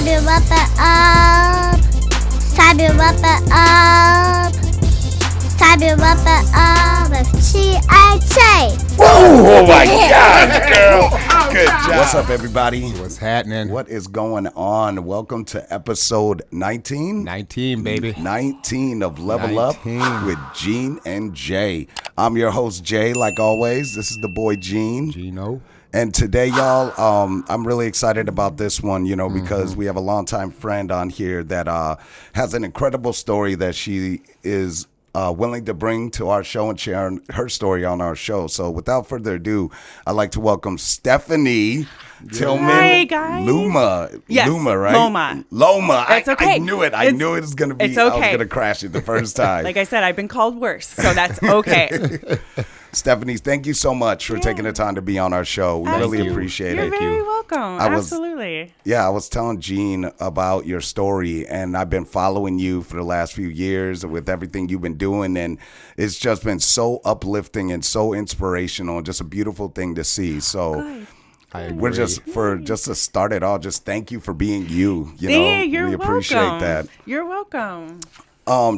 Time to wrap it up. Time to wrap it up. Time to wrap it up with T.I.J. Oh my God, girl. Good job. What's up, everybody? What's happening? What is going on? Welcome to episode 19. 19, baby. 19 of Level Up 19. with Gene and Jay. I'm your host, Jay, like always. This is the boy, Gene. Gino. And today, y'all, I'm really excited about this one, because we have a longtime friend on here that has an incredible story that she is willing to bring to our show and share her story on our show. So without further ado, I'd like to welcome Stephanie Tillman-Luoma. Yes, Luma, right? Loma. It's okay. I knew it. I knew it was going to be. It's okay. I was going to crash it the first time. Like I said, I've been called worse, so that's okay. Stephanie, thank you so much for taking the time to be on our show. We really appreciate it. You're very welcome. Absolutely. I was telling Gene about your story, and I've been following you for the last few years with everything you've been doing, and it's just been so uplifting and so inspirational and just a beautiful thing to see. So we're just to start it all, just thank you for being you. You're we appreciate welcome. that. You're welcome.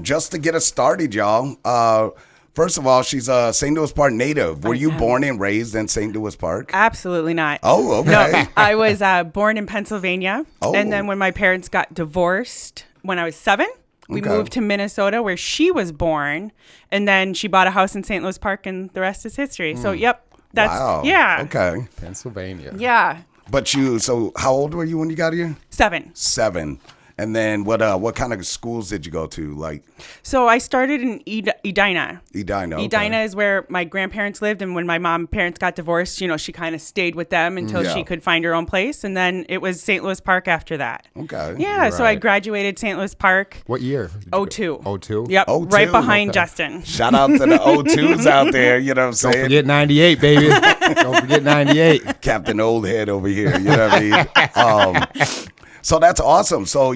Just to get us started, y'all. First of all, she's a St. Louis Park native. Were you born and raised in St. Louis Park? Absolutely not. Oh, okay. No, I was born in Pennsylvania. Oh. And then when my parents got divorced when I was 7, we moved to Minnesota where she was born. And then she bought a house in St. Louis Park and the rest is history. So, that's, wow. yeah. Okay. Pennsylvania. Yeah. But so how old were you when you got here? 7. 7. And then what kind of schools did you go to? So I started in Edina. Edina. Okay. Edina is where my grandparents lived, and when my parents got divorced, she kind of stayed with them until she could find her own place, and then it was St. Louis Park after that. Okay. Yeah, so I graduated St. Louis Park. What year? 02. 02? Yep, 02? right behind Justin. Shout out to the O2s out there, you know what I'm saying? Don't forget 98, baby. Don't forget 98. Captain Oldhead over here, you know what I mean? So that's awesome. So,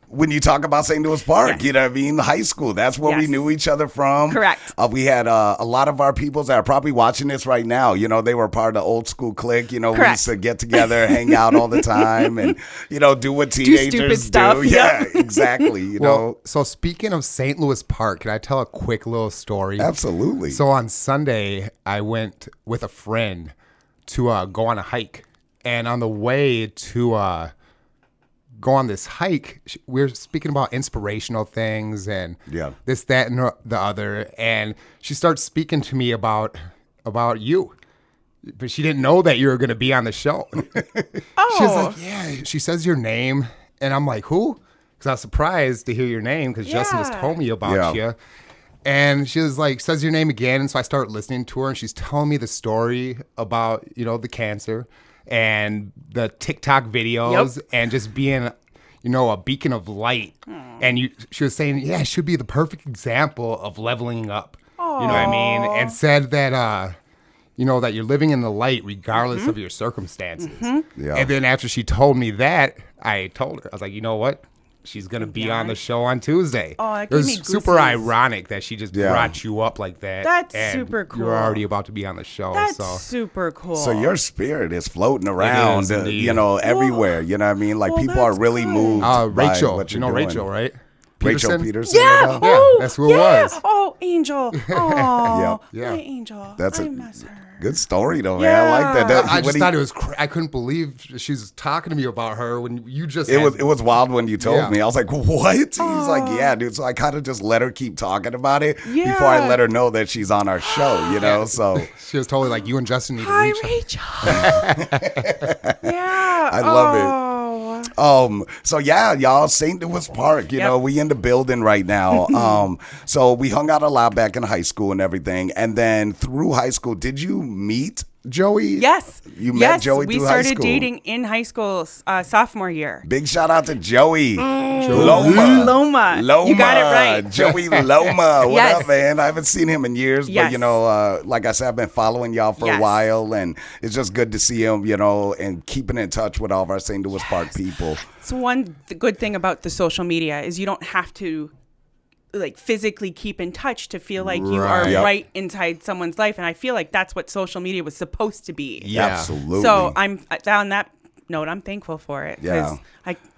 when you talk about St. Louis Park, you know what I mean? High school, that's where we knew each other from. Correct. We had a lot of our peoples that are probably watching this right now. They were part of the old school clique. We used to get together, hang out all the time, and, do what teenagers do. Stupid stuff. Yeah, exactly. So speaking of St. Louis Park, can I tell a quick little story? Absolutely. So on Sunday, I went with a friend to go on a hike. And on the way to go on this hike, we're speaking about inspirational things and this, that, and the other. And she starts speaking to me about you. But she didn't know that you were going to be on the show. Oh. She was like, yeah. She says your name. And I'm like, who? Because I was surprised to hear your name because Justin just told me about you. And she was like, says your name again. And so I start listening to her. And she's telling me the story about, the cancer and the TikTok videos and just being, a beacon of light. And she was saying, it should be the perfect example of leveling up. Aww. You know what I mean? And said that, that you're living in the light regardless of your circumstances. Yeah. And then after she told me that, I told her, I was like, you know what? She's going to be on the show on Tuesday. Oh, it was super ironic that she just brought you up like that. That's and super cool. You're already about to be on the show. That's super cool. So your spirit is floating around, everywhere. You know what I mean? Like people are really moved Rachel. by what you're doing. Rachel, right? Rachel Peterson. Yeah. That's who it was. Oh, Angel. Oh, yeah. my Angel. That's I miss her. Good story, though, man. I like that. I just thought it was. I couldn't believe she was talking to me about her when you just. It was wild when you told me. I was like, "What?" He's like, "Yeah, dude." So I kind of just let her keep talking about it before I let her know that she's on our show. So she was totally like, "You and Justin need to Hi, reach Rachel. Yeah, I love it. So y'all, St. Louis Park, we in the building right now. So we hung out a lot back in high school and everything. And then through high school, did you meet Joey? Yes. You met Joey through high school? We started dating in high school sophomore year. Big shout out to Joey. Loma. You got it right. Joey Loma. What Yes. up, man? I haven't seen him in years, Yes. but, like I said, I've been following y'all for a while, and it's just good to see him, and keeping in touch with all of our St. Louis Park people. So one good thing about the social media is you don't have to physically keep in touch to feel like you are right inside someone's life, and I feel like that's what social media was supposed to be. Yeah, absolutely. So I found that note, I'm thankful for it. Yeah.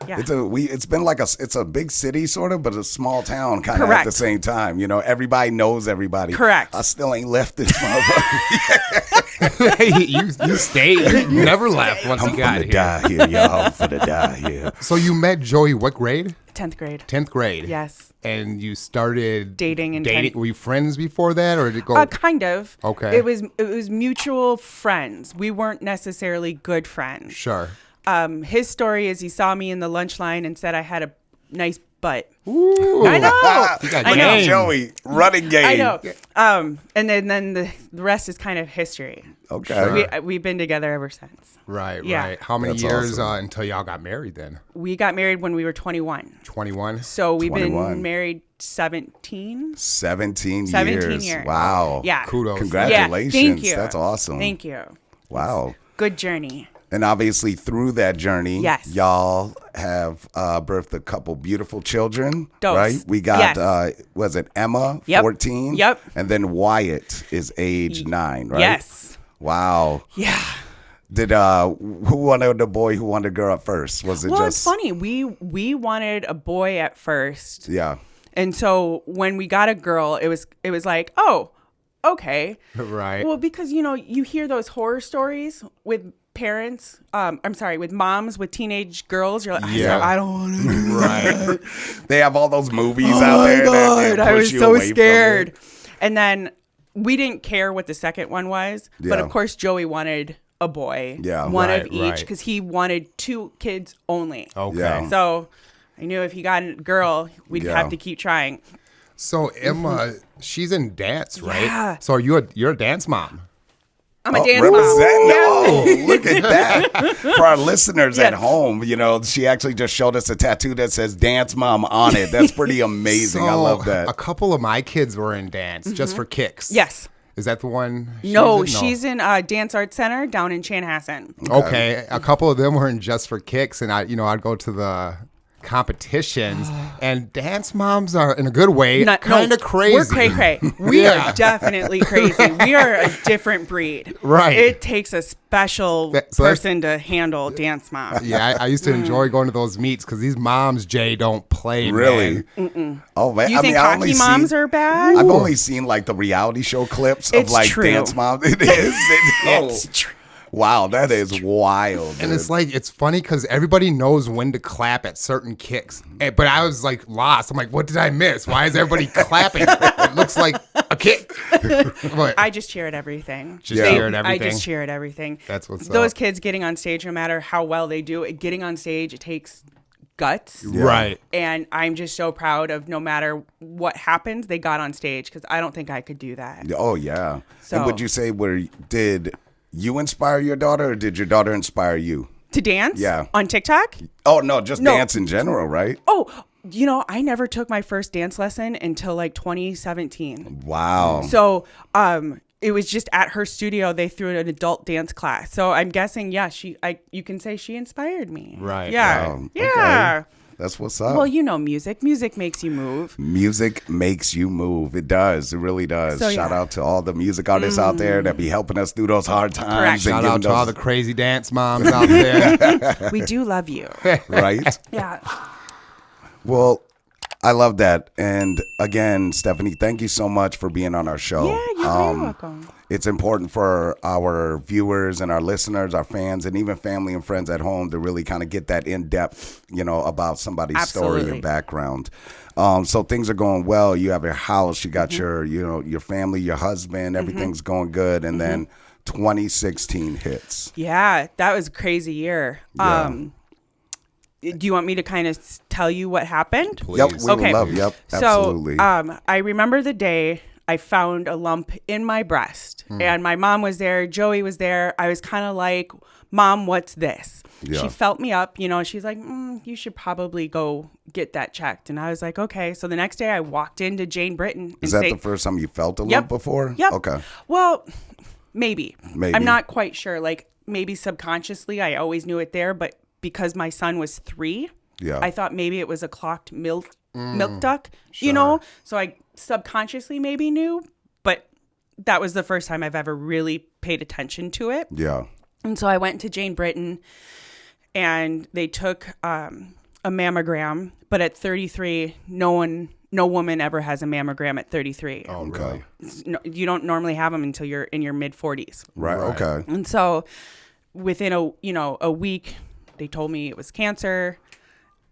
It's been like it's a big city sort of, but a small town kind of at the same time. You know, everybody knows everybody. Correct. I still ain't left this motherfucker. you stayed. You never left once you got here. Die here, y'all. I'm finna die here. So you met Joey what grade? 10th grade. 10th grade. Yes. And you started dating. Were you friends before that, or did it go? Kind of. Okay. It was mutual friends. We weren't necessarily good friends. Sure. His story is he saw me in the lunch line and said I had a nice butt. Ooh. I know. I know. Joey, running game. I know. And then the rest is kind of history. Okay. Sure. We've been together ever since. Right. Yeah. Right. How many That's years awesome. until y'all got married then? We got married when we were 21. 21. So we've 21. been married 17 17 years. Wow. Yeah. Kudos. Congratulations. Yeah, thank you. That's awesome. Thank you. Wow. Good journey. And obviously through that journey, Yes. y'all have birthed a couple beautiful children, Dos. right? We got, Yes. was it Emma, Yep. 14? Yep. And then Wyatt is age 9, right? Yes. Wow. Yeah. Did who wanted the boy, who wanted the girl at first? Was it Well, just it's funny. We wanted a boy at first. Yeah. And so when we got a girl, it was like, oh, okay. Right. Well, because, you hear those horror stories with parents, with moms with teenage girls. You're like, Yeah. I don't want to do Right. They have all those movies out there. God, that I push was you so away from scared. it. And then we didn't care what the second one was. But Yeah. of course, Joey wanted a boy. Yeah. One Right, of each right. because he wanted 2 kids only. Okay. Yeah. So I knew if he got a girl, we'd Yeah. have to keep trying. So Emma, she's in dance, right? Yeah. So you're a dance mom. I'm a dance mom. Representing. Yeah. Oh, look at that. For our listeners at Yes. home, she actually just showed us a tattoo that says Dance Mom on it. That's pretty amazing. I love that. A couple of my kids were in dance just for kicks. Yes. Is that the one? She's in Dance Arts Center down in Chanhassen. Okay. A couple of them were in just for kicks, and I'd go to the competitions, and dance moms are, in a good way, kind of crazy. We're cray-cray. We are definitely crazy. We are a different breed. Right. It takes a special So person to handle dance mom. Yeah, I used to enjoy going to those meets because these moms, Jay, don't play. Really? Man. Oh man! You think hockey moms are bad? I've only seen like the reality show clips of It's like true. dance moms. It is. It's true. Wow, that is wild. And dude. it's funny because everybody knows when to clap at certain kicks. But I was like lost. I'm like, what did I miss? Why is everybody clapping? It looks like a kick. But I just cheer at everything. cheer at I everything? just cheer at everything. That's what's Those up. kids getting on stage, no matter how well they do it, getting on stage, it takes guts. Right. And I'm just so proud of no matter what happens, they got on stage because I don't think I could do that. Oh yeah. So- And would you say did you inspire your daughter, or did your daughter inspire you? To dance? Yeah. On TikTok? Oh no, just No. dance in general, right? Oh, I never took my first dance lesson until like 2017. Wow. So, it was just at her studio. They threw an adult dance class. So I'm guessing, you can say she inspired me. Right. Yeah. Wow. Yeah. Okay. That's what's up. Well, music. Music makes you move. Music makes you move. It does. It really does. So, Shout yeah. out to all the music artists out there that be helping us through those hard times. Correct. and Shout giving out to all the those- crazy dance moms out there. We do love you. right? Yeah. Well, I love that. And again, Stephanie, thank you so much for being on our show. Yeah, you're very welcome. It's important for our viewers and our listeners, our fans, and even family and friends at home to really kind of get that in depth, about somebody's story Absolutely. and background. So things are going well. You have your house, you got Mm-hmm. your family, your husband, everything's going good. And then 2016 hits. Yeah, that was a crazy year. Yeah. Do you want me to kind of tell you what happened? Yep, we Okay. would love. Yep, absolutely. So, I remember the day I found a lump in my breast, and my mom was there. Joey was there. I was kind of like, "Mom, what's this?" Yeah. She felt me up. She's like, "You should probably go get that checked." And I was like, "Okay." So the next day, I walked into Jane Britton. Is that the first time you felt a lump Yep. before? Yep. Okay. Well, maybe. Maybe. I'm not quite sure. Like maybe subconsciously, I always knew it there, but because my son was 3, Yeah. I thought maybe it was a clogged milk duct, So I subconsciously maybe knew, but that was the first time I've ever really paid attention to it. Yeah. And so I went to Jane Britton, and they took a mammogram, but at 33, no woman ever has a mammogram at 33. Oh, really? You don't normally have them until you're in your mid 40s. Right. Okay. And so within a week, they told me it was cancer.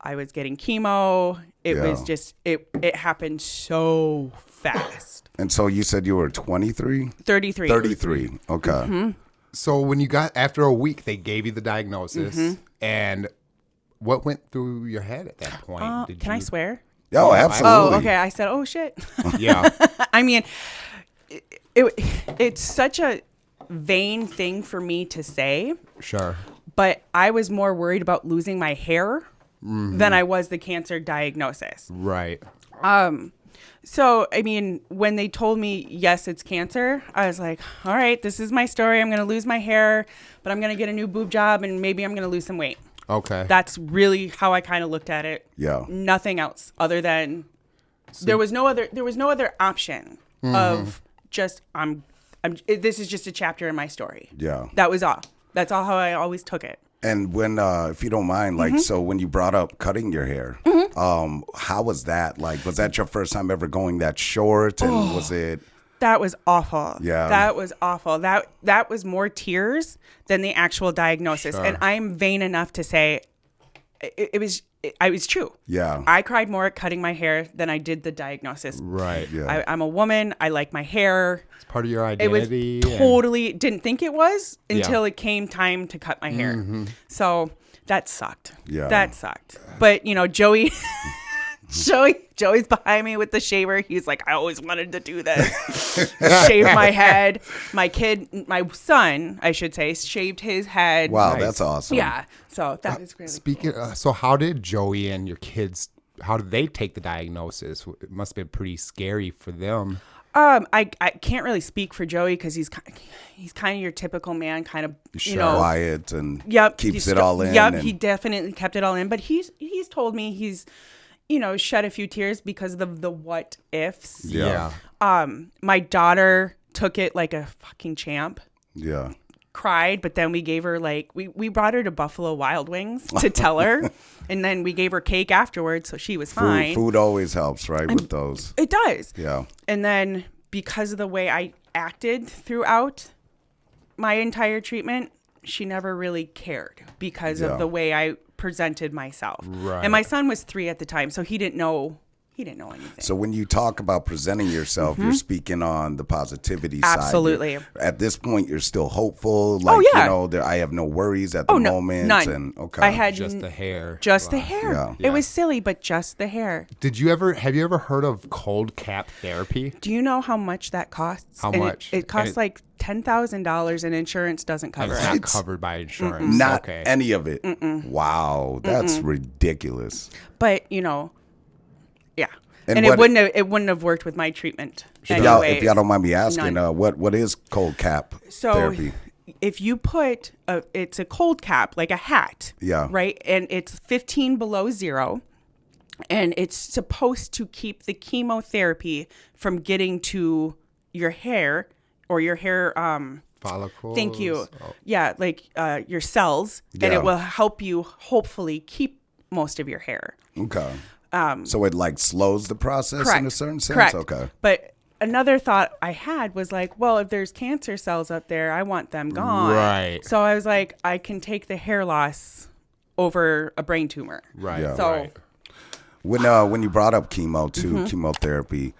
I was getting chemo. It was just, it happened so fast. And so you said you were 23? 33. 33. Okay. Mm-hmm. So when you got, after a week, they gave you the diagnosis. And what went through your head at that point? Can I swear? Oh, absolutely. Oh, okay. I said, oh, shit. Yeah. I mean, it's such a vain thing for me to say. Sure. But I was more worried about losing my hair than I was the cancer diagnosis. Right. So, I mean, when they told me, yes, it's cancer, I was like, all right, this is my story. I'm going to lose my hair, but I'm going to get a new boob job, and maybe I'm going to lose some weight. Okay. That's really how I kind of looked at it. Yeah. Nothing else other than there was no other option of just this is just a chapter in my story. Yeah. That was all. That's all how I always took it. And when, if you don't mind, like, so when you brought up cutting your hair, how was that? Like, was that your first time ever going that short? And was it? That was awful. Yeah. That was awful. That was more tears than the actual diagnosis. Sure. And I'm vain enough to say it was true. Yeah. I cried more at cutting my hair than I did the diagnosis. Right. Yeah. I'm a woman. I like my hair. It's part of your It was identity. totally didn't think it was until Yeah. it came time to cut my hair. So that sucked. Yeah. That sucked. But Joey's behind me with the shaver. He's like, I always wanted to do this. Shave my head. My son, I should say, shaved his head. Wow, Nice. that's awesome. Yeah. So that was really Speaking, so how did Joey and your kids, how did they take the diagnosis? It must have been pretty scary for them. I can't really speak for Joey because he's kind of your typical man, kind of Quiet and keeps he's it all in. Yep, and- he definitely kept it all in. But he's told me he's shed a few tears because of the what ifs. Yeah. My daughter took it like a fucking champ. Yeah. Cried, but then we gave her we brought her to Buffalo Wild Wings to tell her, and then we gave her cake afterwards, so she was fine. Food always helps, right, with those. It does. Yeah. And then because of the way I acted throughout my entire treatment, she never really cared because of the way I presented myself. Right. And my son was 3 at the time, so he didn't know anything. So when you talk about presenting yourself, you're speaking on the positivity side. Absolutely. At this point, you're still hopeful. Like, I have no worries at the moment. None. And okay. I had Just the hair. Just the hair. Yeah. It was silly, but just the hair. Have you ever heard of cold cap therapy? Do you know how much that costs? How And much? It costs like $10,000, and insurance doesn't cover It's it. not covered by insurance. Not okay. any of it. Wow. That's ridiculous. But yeah. And it what- wouldn't have worked with my treatment. If y'all anyways. don't mind me asking, None. what is cold cap So therapy? if you put it's a cold cap, like a hat. Yeah. Right. And it's 15 below zero. And it's supposed to keep the chemotherapy from getting to your hair or your hair. Follicles. Thank you. Oh. Yeah. Like your cells. And Yeah. it will help you hopefully keep most of your hair. Okay. So it like slows the process Correct. in a certain sense? Correct. Okay. But another thought I had was like, well, if there's cancer cells up there, I want them gone. Right. So I was like, I can take the hair loss over a brain tumor. Right. Yeah. So Right. When you brought up chemotherapy,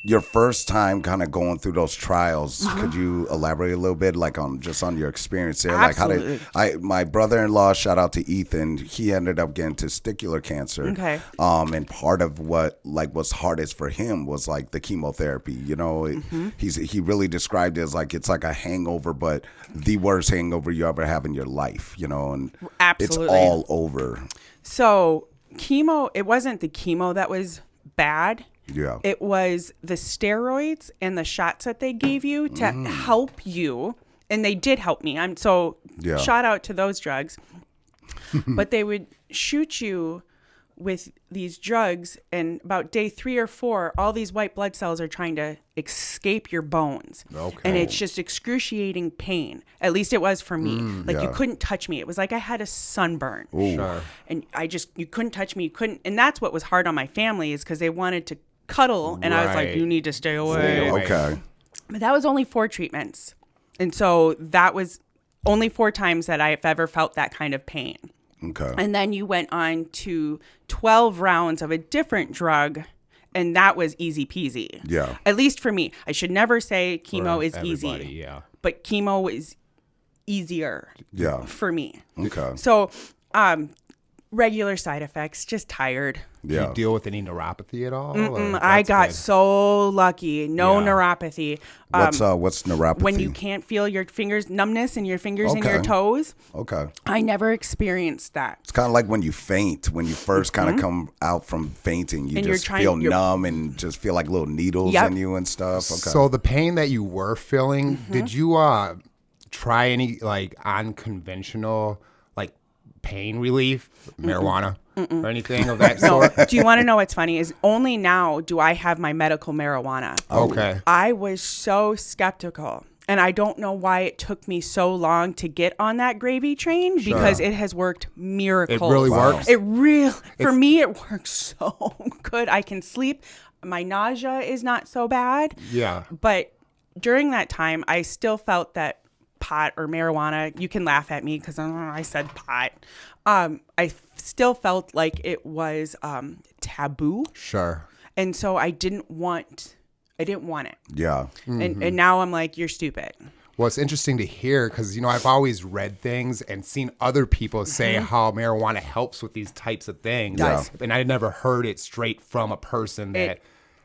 your first time kind of going through those trials, could you elaborate a little bit, like on your experience there? Absolutely. Like my brother-in-law, shout out to Ethan, he ended up getting testicular cancer. Okay. And part of what was hardest for him was like the chemotherapy. He really described it as like it's like a hangover, but the worst hangover you ever have in your life. And Absolutely. it's all over. So chemo, it wasn't the chemo that was bad. Yeah. It was the steroids and the shots that they gave you to help you. And they did help me. Yeah. Shout out to those drugs. But they would shoot you with these drugs, and about day 3 or 4, all these white blood cells are trying to escape your bones. Okay. And it's just excruciating pain. At least it was for me. You couldn't touch me. It was like I had a sunburn. Ooh. Sure. And you couldn't touch me. You couldn't. And that's what was hard on my family, is because they wanted to cuddle. And I was like, you need to stay away. Okay. But that was only 4 treatments. And so that was only 4 times that I've ever felt that kind of pain. Okay. And then you went on to 12 rounds of a different drug, and that was easy peasy. Yeah. At least for me. I should never say chemo is easy. Yeah. But chemo is easier for me. Okay. So, regular side effects, just tired. Do you deal with any neuropathy at all? I got so lucky. No neuropathy. What's neuropathy? When you can't feel your fingers, numbness in your fingers and your toes. Okay. I never experienced that. It's kind of like when you faint, when you first kind of come out from fainting, you just feel numb and just feel like little needles in you and stuff. Okay. So the pain that you were feeling, did you try any like unconventional pain relief, marijuana, or anything of that sort? Do you want to know what's funny? Is only now do I have my medical marijuana. Okay. I was so skeptical. And I don't know why it took me so long to get on that gravy train, because it has worked miracles. It really works? For me, it works so good. I can sleep. My nausea is not so bad. Yeah. But during that time, I still felt that pot or marijuana, you can laugh at me because I said pot. I still felt like it was taboo. Sure. And so I didn't want it. Yeah. And now I'm like, you're stupid. Well, it's interesting to hear because, I've always read things and seen other people say how marijuana helps with these types of things. Yeah. And I never heard it straight from a person that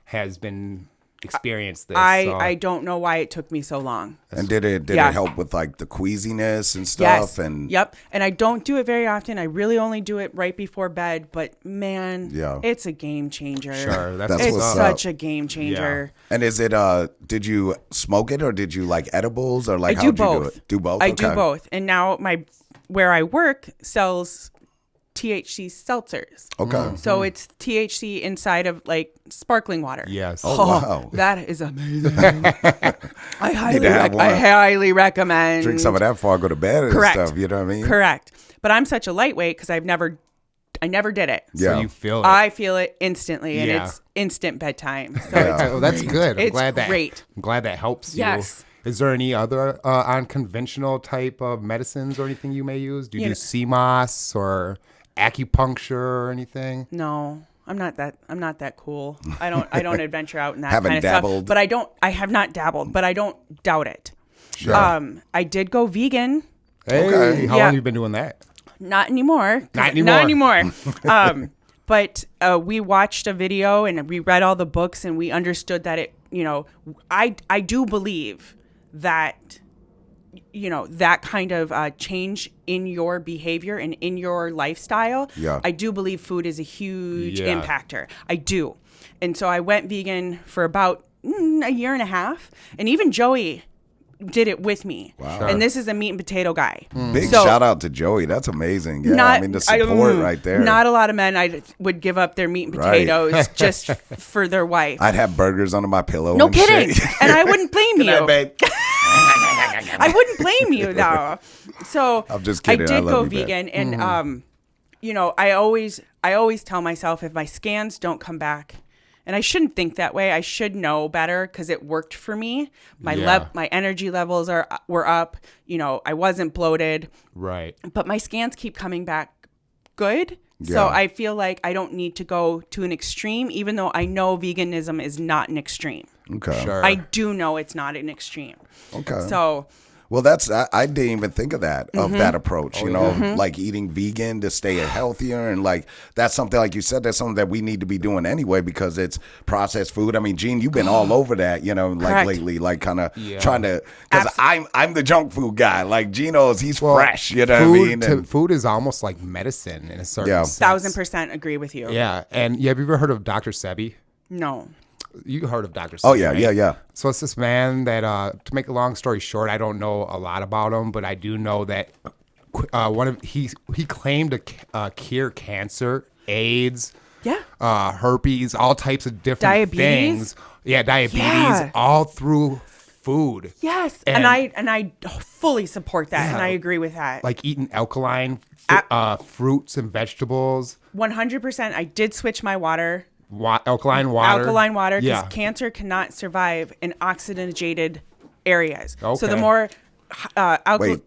has been experienced this. I don't know why it took me so long. And did it help with like the queasiness and stuff? Yes. And yep. And I don't do it very often. I really only do it right before bed. But man, it's a game changer. Sure, it's such a game changer. Yeah. And is it? Did you smoke it or did you like edibles or like I how do both. You do it? Do both. I do both. And now where I work sells THC seltzers. Okay. So it's THC inside of like sparkling water. Yes. Oh, wow. That is amazing. I highly recommend. Drink some of that before I go to bed Correct. and stuff. You know what I mean? Correct. But I'm such a lightweight because I never did it. Yeah. So you feel it. I feel it instantly, and it's instant bedtime. So well, that's good. I'm glad that helps you. Yes. Is there any other unconventional type of medicines or anything you may use? Do you do CMOS or acupuncture or anything? No, I'm not that cool. I don't adventure out in that Haven't kind of dabbled. stuff. But I have not dabbled, but I don't doubt it. Sure. I did go vegan. Hey, Okay. how long have you been doing that? Not anymore. Not anymore. But we watched a video and we read all the books and we understood that it, I do believe that, that kind of change in your behavior and in your lifestyle. Yeah. I do believe food is a huge impactor. I do. And so I went vegan for about a year and a half. And even Joey did it with me. Wow. And this is a meat and potato guy. Big shout out to Joey. That's amazing. Yeah, the support right there. Not a lot of men would give up their meat and potatoes just for their wife. I'd have burgers under my pillow. No and kidding. Shit. And I wouldn't blame you. Good night, babe. I wouldn't blame you though. So I'm just kidding. I did go you, vegan, and I always tell myself if my scans don't come back. And I shouldn't think that way. I should know better because it worked for me. My energy levels were up. I wasn't bloated. Right. But my scans keep coming back good. Yeah. So I feel like I don't need to go to an extreme, even though I know veganism is not an extreme. Okay. Sure. I do know it's not an extreme. Okay. So. Well, I didn't even think of that, of that approach, like eating vegan to stay healthier. And like, that's something, like you said, that's something that we need to be doing anyway, because it's processed food. I mean, Gene, you've been all over that, like lately, like kind of trying to, because I'm the junk food guy. Like he's fresh, you know what I mean? Food is almost like medicine in a certain sense. 1,000% agree with you. Yeah. And have you ever heard of Dr. Sebi? No. You heard of Dr. Sebi, Oh, yeah, right? yeah. So it's this man that, to make a long story short, I don't know a lot about him, but I do know that he claimed to cure cancer AIDS, Yeah. herpes, all types of different Diabetes? things. Yeah, diabetes, Yeah. all through food. Yes. And- And I fully support that. Yeah. And I agree with that. Like eating alkaline fruits and vegetables. 100%. I did switch my water. Alkaline water. Alkaline water, because Yeah. cancer cannot survive in oxygenated areas. So Okay. the more Wait, alkaline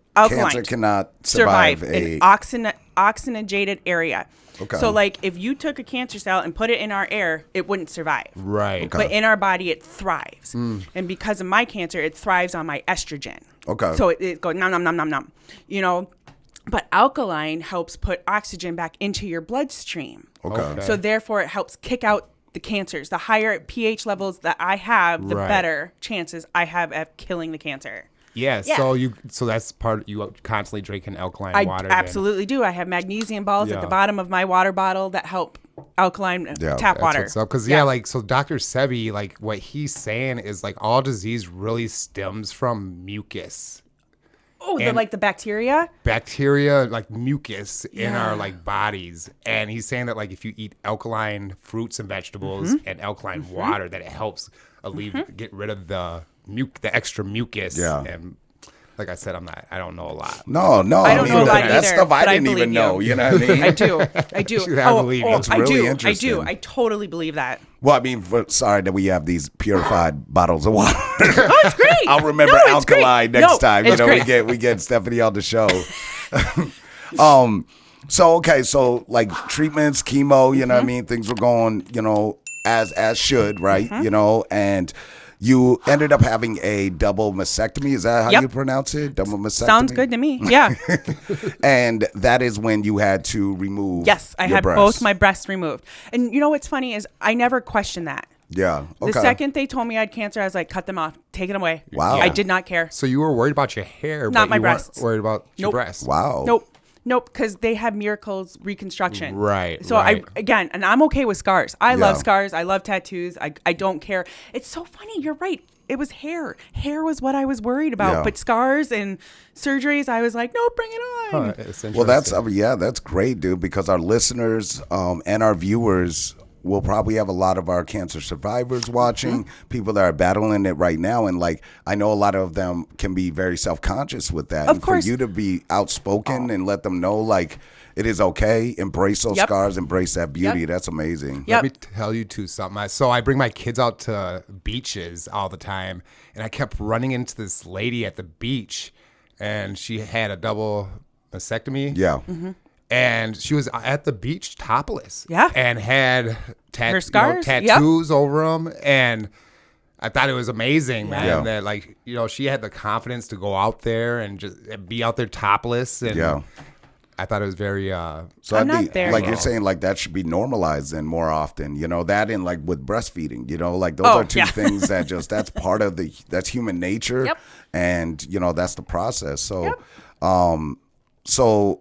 cancer cannot survive a in oxygenated area. Okay. So like if you took a cancer cell and put it in our air, it wouldn't survive. Right. Okay. But in our body, it thrives. And because of my cancer, it thrives on my estrogen. Okay. So it goes nom, nom, nom, nom, nom. You know, but alkaline helps put oxygen back into your bloodstream. Okay. So therefore, it helps kick out the cancers. The higher pH levels that I have, the Right. better chances I have of killing the cancer. Yeah, Yeah. so that's part you constantly drinking alkaline I water. then. absolutely do. I have magnesium balls at Yeah. the bottom of my water bottle that help alkaline Yeah, tap water. That's what's up. Because like so Dr. Sebi, like what he's saying is like all disease really stems from mucus. Oh, And- the bacteria? Bacteria, like mucus in our like bodies. And he's saying that like if you eat alkaline fruits and vegetables and alkaline water, that it helps get rid of the extra mucus. Yeah. And like I said, I don't know a lot. No, I don't know a lot that either, stuff I but I didn't even believe know. you. You know what I mean? I do. I do. I believe you. That's I really do. interesting. I totally believe that. Well, I mean, sorry that we have these purified bottles of water. Oh, it's great. I'll remember No, it's great. alkaline next No, time. You it's know, great. we get Stephanie on the show. So okay, so like treatments, chemo, you know what I mean? Things were going, you know, as should, right? You know, and you ended up having a double mastectomy. Is that how Yep. you pronounce it? Double mastectomy. Sounds good to me. Yeah. And that is when you had to remove. Yes, I your had breasts. both my breasts removed. And you know what's funny is I never questioned that. Yeah. Okay. The second they told me I had cancer, I was like, cut them off, take it away. Wow. I did not care. So you were worried about your hair, Not but my you weren't breasts. worried about your Nope. breasts. Wow. Nope, because they have miracles reconstruction. Right, So right. and I'm okay with scars. I Yeah. love scars. I love tattoos. I don't care. It's so funny. You're right. It was hair. Hair was what I was worried about. Yeah. But scars and surgeries, I was like, no, bring it on. Huh, it's Well, that's interesting. that's great, dude. Because our listeners and our viewers will probably have a lot of our cancer survivors watching, people that are battling it right now, and like I know a lot of them can be very self-conscious with that. Of and course. for you to be outspoken and let them know like it is okay, embrace those Yep. scars, embrace that beauty. Yep. That's amazing. Yep. Let me tell you too something. So I bring my kids out to beaches all the time, and I kept running into this lady at the beach, and she had a double mastectomy. Yeah. And she was at the beach topless. Yeah. And had Her scars? Yep. tattoos over them. And I thought it was amazing, man. Yeah. That like, she had the confidence to go out there and just be out there topless. And Yeah. I thought it was very So I'm I'd be, not there like yet. you're saying, like that should be normalized and more often. You know that, and like with breastfeeding, you know, like those Oh, are two yeah. things that that's part of that's human nature, Yep. and you know that's the process. So, Yep. so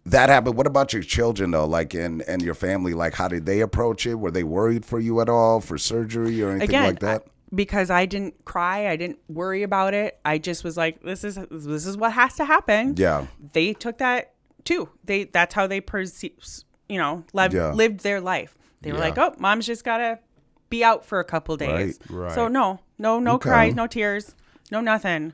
that happened. What about your children though? Like and your family, like how did they approach it? Were they worried for you at all for surgery or anything Again, like that? because I didn't cry, I didn't worry about it. I just was like, this is what has to happen. Yeah. They took that too. That's how they lived their life. They were Yeah. like, oh, mom's just gotta be out for a couple days. Right. So no Okay. cries, no tears, no nothing.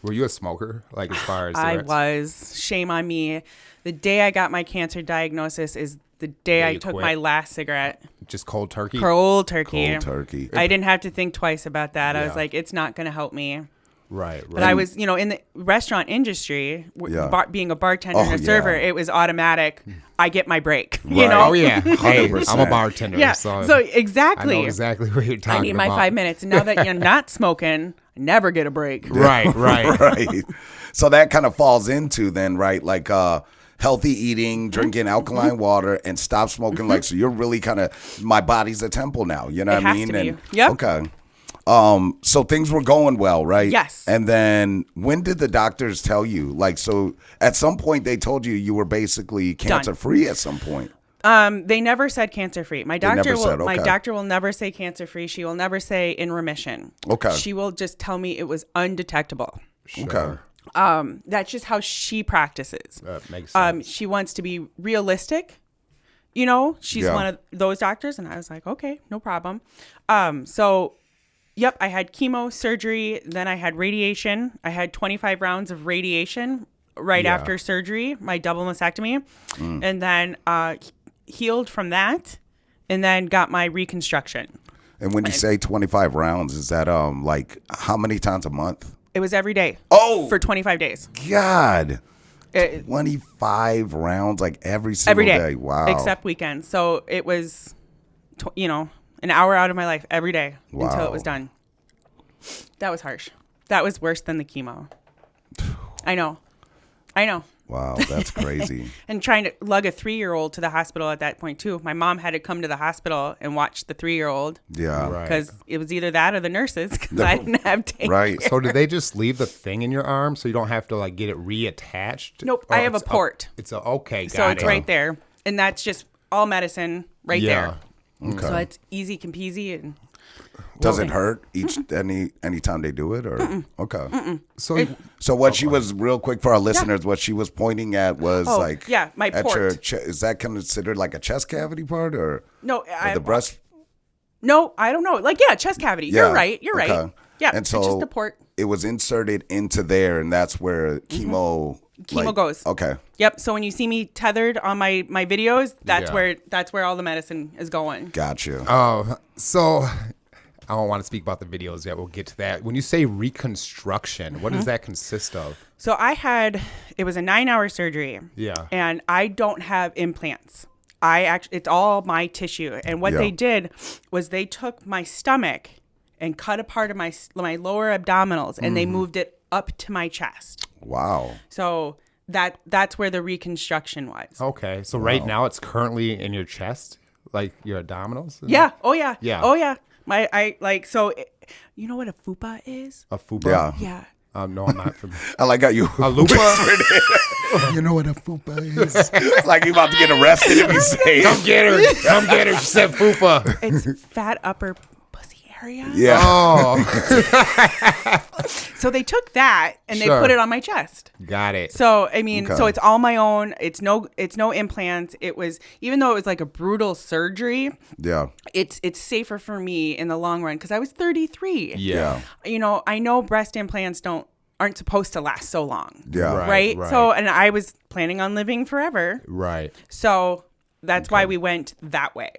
Were you a smoker? Like as far as I cigarettes? was. Shame on me. The day I got my cancer diagnosis is the day Yeah, I you took quit. my last cigarette. Just cold turkey? Cold turkey. Cold turkey. I didn't have to think twice about that. I was Yeah. like, it's not going to help me. Right. But I was, in the restaurant industry, Yeah. being a bartender Oh, and a server, yeah. it was automatic. I get my break. Right. You know? Oh, yeah. Hey, I'm a 100%. bartender. Yeah. So, So I exactly. know exactly what you're talking about. I need my 5 minutes. And now that you're not smoking, I never get a break. Right. Right. So that kind of falls into then, right? Like healthy eating, drinking Mm-hmm. alkaline water, and stop smoking. Like, so you're really kind of, my body's a temple now. You know It what I has mean? to be. And, Yep. Okay. So things were going well, right? Yes. And then when did the doctors tell you? Like, so at some point they told you were basically cancer free at some point. They never said cancer free. My never doctor will. said, My okay. doctor will never say cancer free. She will never say in remission. Okay. She will just tell me it was undetectable. Okay. That's just how she practices. That makes sense. She wants to be realistic. you know, she's Yeah. one of those doctors. And I was like, okay, no problem. So, yep, I had chemo, surgery. Then I had radiation. I had 25 rounds of radiation right Yeah. after surgery, my double mastectomy. And then healed from that. And then got my reconstruction. And when you say 25 rounds, is that like how many times a month? It was every day. Oh! For 25 days. God. It- 25 rounds like every single every day. Wow. Except weekends. So it was, you know, an hour out of my life every day until Wow. it was done. That was harsh. That was worse than the chemo. I know. Wow, that's crazy. And trying to lug a 3-year-old to the hospital at that point too. My mom had to come to the hospital and watch the 3-year-old Yeah. Right. because it was either that or the nurses because I didn't have daycare. Right. So did they just leave the thing in your arm so you don't have to like get it reattached? Nope, Or I have a it's port. It's okay. So Got it's it. right there. And that's just all medicine right Yeah. there. Okay. So it's easy peasy and Does it hurt any time they do it, or okay? So What she was real quick for our listeners, what she was pointing at was Oh, like yeah, my at port. your is that considered like a chest cavity part or no, the breast? No, I don't know. Like, yeah, chest cavity. Yeah. You're right. You're right. Okay. Yeah, And it's just so a port. It was inserted into there, and that's where chemo Goes. Okay. Yep. So when you see me tethered on my videos, that's Yeah. where all the medicine is going. Gotcha. so I don't want to speak about the videos yet. We'll get to that. When you say reconstruction, what does that consist of? So it was a 9-hour surgery. Yeah. And I don't have implants. It's all my tissue. And what Yeah. they did was they took my stomach and cut a part of my lower abdominals and they moved it up to my chest. Wow. So that's where the reconstruction was. Okay. So right now it's currently in your chest, like your abdominals? Yeah. Oh yeah. Yeah. Oh yeah. You know what a fupa is? A fupa? Yeah. Yeah. No, I'm not familiar. I like how you A lupa? you know what a fupa is? Like you about to get arrested if you say it. Come get her. Come get her. She said fupa. It's fat upper pussy area. Yeah. Oh, So they took that and they Sure. put it on my chest. got it. So I mean, Okay. so it's all my own. It's no implants. It was, even though it was like a brutal surgery, Yeah. it's safer for me in the long run because I was 33. Yeah. You know, I know breast implants aren't supposed to last so long. Yeah. Right. Right? So, and I was planning on living forever. Right. So that's why we went that way.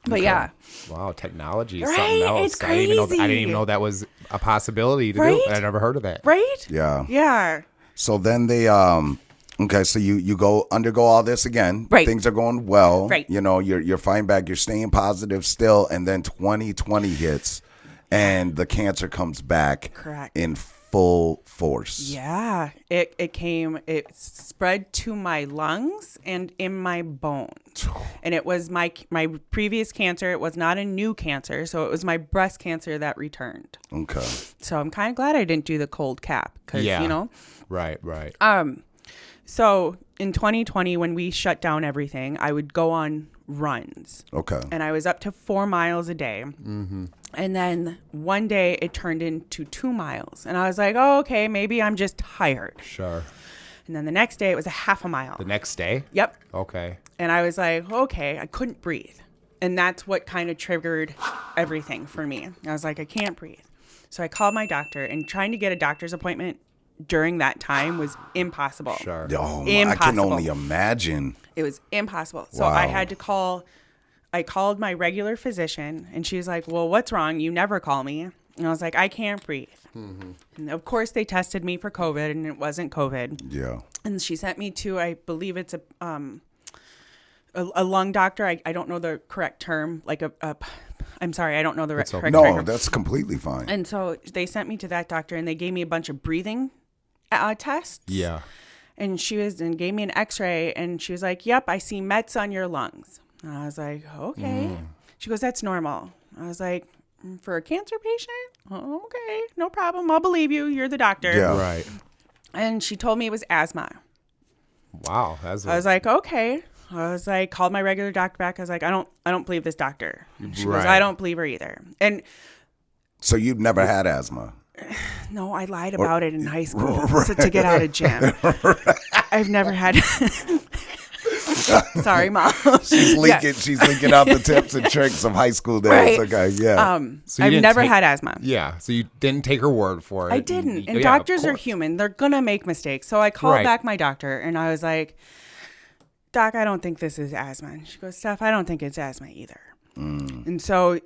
But yeah. Wow, technology is Right? something else. It's I didn't even crazy. know that was a possibility to Right? do. I never heard of that. Right? Yeah. Yeah. So then they okay, so you go undergo all this again. Right. Things are going well. Right. You know, you're fighting back, you're staying positive still, and then 2020 hits and the cancer comes back Correct. in full force. Yeah. It spread to my lungs and in my bones. And it was my previous cancer. It was not a new cancer. So it was my breast cancer that returned. Okay. So I'm kind of glad I didn't do the cold cap because, Yeah. you know. Right. Right. So in 2020, when we shut down everything, I would go on runs. Okay. And I was up to 4 miles a day. Mm-hmm. And then one day it turned into 2 miles. And I was like, oh, okay, maybe I'm just tired. Sure. And then the next day it was a half a mile. The next day? Yep. Okay. And I was like, okay, I couldn't breathe. And that's what kind of triggered everything for me. I was like, I can't breathe. So I called my doctor, and trying to get a doctor's appointment during that time was impossible. Sure. Oh, I can Impossible. only imagine. It was impossible. So Wow. I called my regular physician, and she was like, well, what's wrong? You never call me. And I was like, I can't breathe. Mm-hmm. And of course they tested me for COVID, and it wasn't COVID. Yeah. And she sent me to, I believe it's a lung doctor. I don't know the correct term. I'm sorry, I don't know the correct No, term. that's completely fine. And so they sent me to that doctor, and they gave me a bunch of breathing tests. Yeah. And gave me an X-ray, and she was like, "Yep, I see mets on your lungs." And I was like, "Okay." She goes, "That's normal." I was like, "For a cancer patient? Oh, okay, no problem. I'll believe you. You're the doctor." Yeah. Right. And she told me it was asthma. Wow. I was like, "Okay." I was like, called my regular doctor back. I was like, I don't believe this doctor. She goes, Right. I don't believe her either. And So you've never had asthma? no, I lied about it in high school to get out of gym. I've never had. Sorry, Mom. She's leaking out the tips and tricks of high school days. Right. Okay, yeah. So you I've didn't never take- had asthma. Yeah, so you didn't take her word for it. I didn't. And Yeah, doctors of are course. human. They're going to make mistakes. So I called Right. back my doctor and I was like, Doc, I don't think this is asthma. And she goes, Steph, I don't think it's asthma either. And so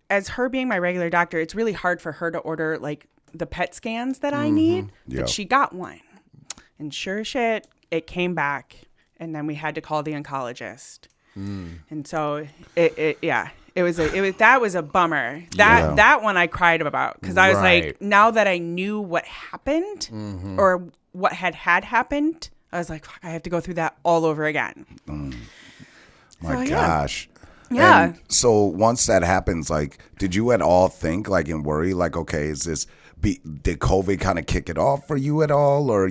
as her being my regular doctor, it's really hard for her to order like the PET scans that I need. Yeah. But she got one. And sure as shit, it came back. And then we had to call the oncologist. And so that was a bummer. That one I cried about because I was Right. like, now that I knew what happened or what had happened, I was like, fuck, I have to go through that all over again. My yeah. gosh. Yeah. And so once that happens, like, did you at all think, like, and worry, like, okay, did COVID kind of kick it off for you at all? Or,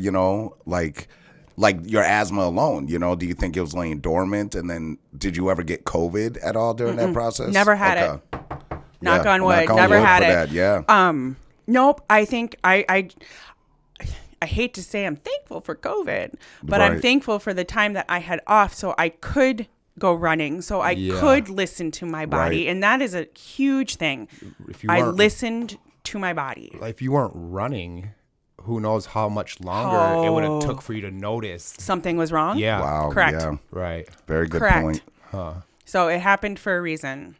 like your asthma alone, do you think it was laying dormant? And then did you ever get COVID at all during that process? Never had it. Knock on wood. Knock on Never wood had for it. that, yeah. Nope. I think I hate to say I'm thankful for COVID, but I'm Right. thankful for the time that I had off so I could go running, so I could listen to my body. Right. And that is a huge thing. If you I weren't- listened to my body. If you weren't running, who knows how much longer it would have took for you to notice. Something was wrong. Yeah. Wow. Correct. Yeah. Right. Very good Correct. point. So it happened for a reason.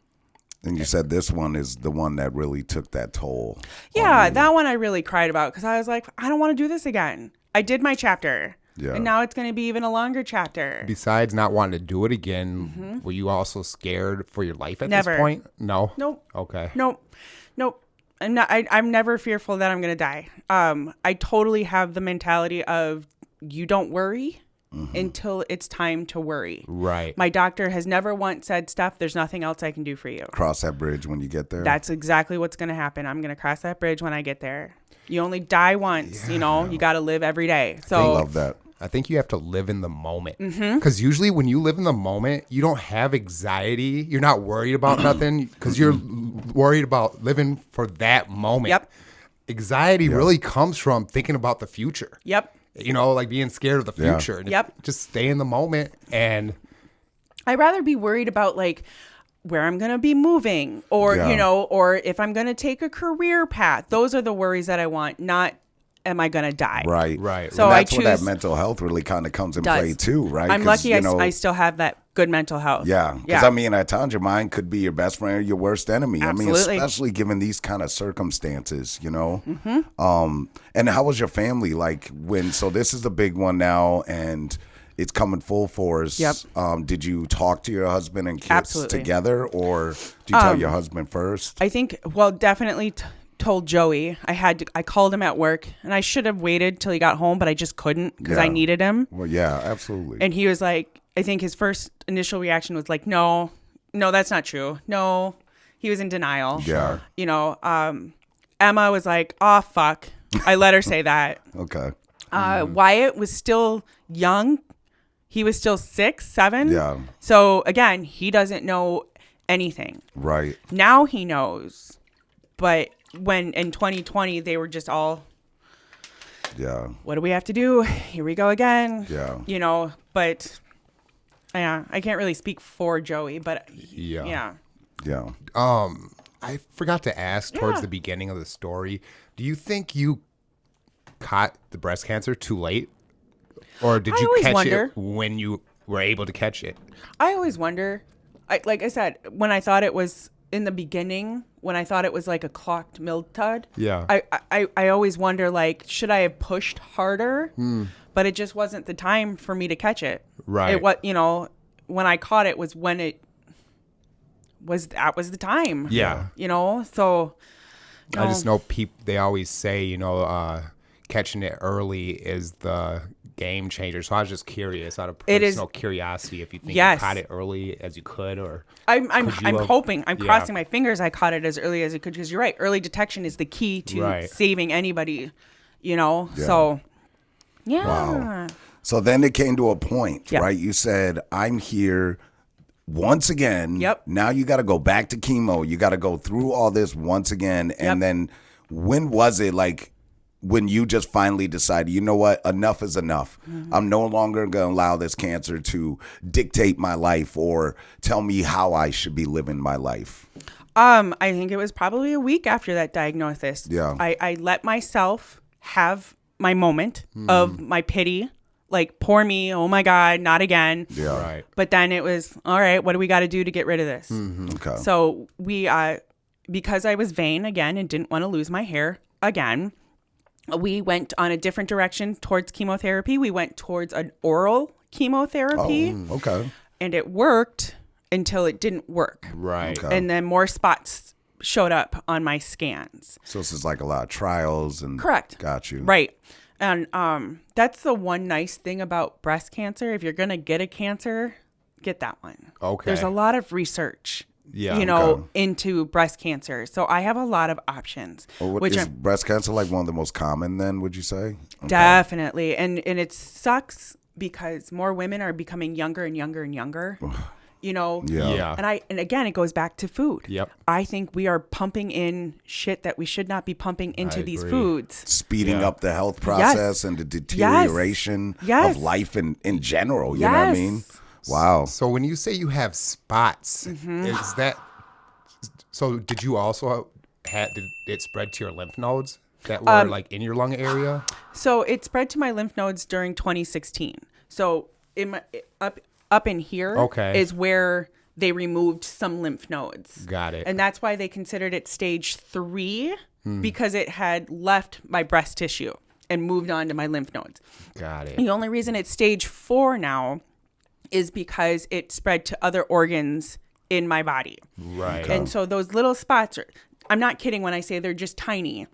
And you said this one is the one that really took that toll. Yeah, that one I really cried about because I was like, I don't want to do this again. I did my chapter. Yeah. And now it's going to be even a longer chapter. Besides not wanting to do it again, were you also scared for your life at Never. this point? No. Nope. Okay. Nope. I'm never fearful that I'm going to die. I totally have the mentality of you don't worry until it's time to worry. Right. My doctor has never once said, Steph, there's nothing else I can do for you. Cross that bridge when you get there. That's exactly what's going to happen. I'm going to cross that bridge when I get there. You only die once, you got to live every day. I So love that. I think you have to live in the moment. Because usually when you live in the moment, you don't have anxiety. You're not worried about nothing because you're worried about living for that moment. Yep. Anxiety really comes from thinking about the future. Yep. Like being scared of the Yeah. future. And Yep. Just stay in the moment and I'd rather be worried about like where I'm going to be moving or, Yeah. or if I'm going to take a career path. Those are the worries that I want, not am I going to die? Right. Right. So So I that's where that choose- mental health really kind of comes in Does. play too, right? I'm 'Cause, lucky I still have that good mental health. Yeah, because I mean, at times your mind could be your best friend or your worst enemy. I mean, Absolutely. especially given these kind of circumstances, Mm-hmm. And how was your family like when? So this is the big one now, and it's coming full force. Yep. Did you talk to your husband and kids Absolutely. together, or did you tell your husband first? I think, definitely told Joey. I called him at work and I should have waited till he got home, but I just couldn't because I Yeah. needed him. Well, yeah, absolutely. And he was like, I think his first initial reaction was like, no, that's not true. No, he was in denial. Yeah. Emma was like, oh, fuck. I let her say that. Okay. Wyatt was still young. He was still 6, 7. Yeah. So again, he doesn't know anything. Right. Now he knows. But when in 2020, they were just all, Yeah. what do we have to do? Here we go again. Yeah. But yeah, I can't really speak for Joey, but Yeah. Yeah. I forgot to ask towards Yeah. the beginning of the story. Do you think you caught the breast cancer too late? Or did I you always catch wonder. it when you were able to catch it? I always wonder, like I said, when I thought it was in the beginning, when I thought it was like a clocked milk dud, Yeah. I always wonder, like, should I have pushed harder? But it just wasn't the time for me to catch it. Right. It was, when I caught it was when it was, that was the time. Yeah. So. I just know they always say, catching it early is the game changer. So I was just curious, out of It is- personal curiosity, if you think Yes. you caught it early as you could, or I'm could you have- hoping, I'm Yeah. crossing my fingers I caught it as early as I could, because you're right. Early detection is the key to Right. saving anybody, So, yeah. Wow. So then it came to a point, Yep. right? You said, I'm here once again. Yep. Now you got to go back to chemo. You got to go through all this once again. And Yep. then when was it like, when you just finally decided, you know what, enough is enough. I'm no longer going to allow this cancer to dictate my life or tell me how I should be living my life? I think it was probably a week after that diagnosis. Yeah. I let myself have my moment of my pity, like, poor me, oh my God, not again. Yeah. Right. But then it was, all right, what do we got to do to get rid of this? Okay. So we, because I was vain again and didn't want to lose my hair again, we went on a different direction towards chemotherapy. We went towards an oral chemotherapy. Oh, okay. And it worked until it didn't work. Right. Okay. And then more spots showed up on my scans. So this is like a lot of trials and Correct. Got you. Right. And that's the one nice thing about breast cancer. If you're going to get a cancer, get that one. Okay. There's a lot of research, Yeah. Okay. into breast cancer. So I have a lot of options. Well, which is are breast cancer like one of the most common then, would you say? Okay. definitely. And it sucks because more women are becoming younger and younger and younger. Yeah. Yeah. And again, it goes back to food. Yep. I think we are pumping in shit that we should not be pumping into these agree. foods. Speeding Yeah. up the health process and the deterioration Yes. of life in general. You know what I mean? Wow. So when you say you have spots, is that so? Did you also did it spread to your lymph nodes that were like in your lung area? So it spread to my lymph nodes during 2016. So in my up in here Okay. is where they removed some lymph nodes. Got it. And that's why they considered it stage 3 because it had left my breast tissue and moved on to my lymph nodes. Got it. The only reason it's stage 4 now is because it spread to other organs in my body. Right. And so those little spots are, I'm not kidding when I say they're just tiny.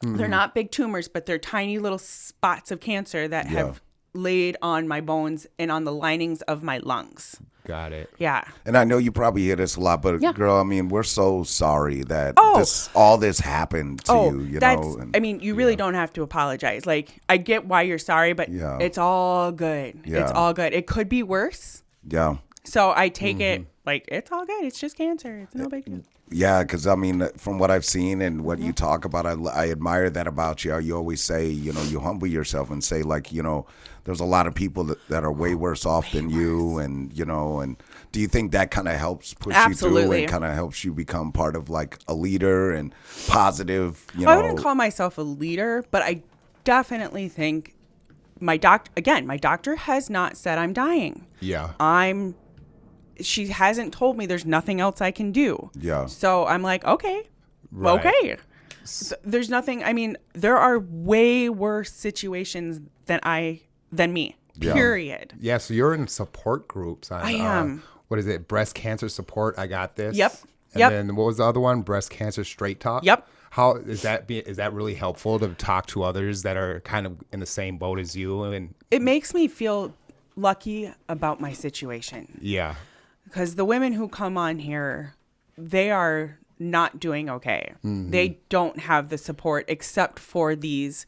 They're not big tumors, but they're tiny little spots of cancer that have laid on my bones and on the linings of my lungs. Got it. Yeah. And I know you probably hear this a lot, but Yeah. girl, I mean, we're so sorry that Oh. all this happened to you, you that's, know? And, I mean, you really don't have to apologize. Like, I get why you're sorry, but Yeah. it's all good. Yeah. It's all good. It could be worse. yeah. So I take it like, it's all good. It's just cancer. It's no big deal. Yeah, because I mean, from what I've seen and what you Mm-hmm. talk about, I admire that about you. You always say, you know, you humble yourself and say, like, you know, there's a lot of people that are way worse off than you, and you know, and do you think that kind of helps push you through Absolutely. and kind of helps you become part of like a leader and positive? You I know, wouldn't call myself a leader, but I definitely think my doctor has not said I'm dying. Yeah. She hasn't told me there's nothing else I can do. Yeah. So I'm like, okay. Right. Okay. So there's nothing, I mean, there are way worse situations than me. Yeah. Period. Yeah. So you're in support groups. On, I am. What is it? Breast cancer support. I got this. Yep. And Yep. then what was the other one? Breast cancer straight talk. Yep. How is that? Is that really helpful to talk to others that are kind of in the same boat as you? And It makes me feel lucky about my situation. yeah. Because the women who come on here, they are not doing okay. Mm-hmm. They don't have the support except for these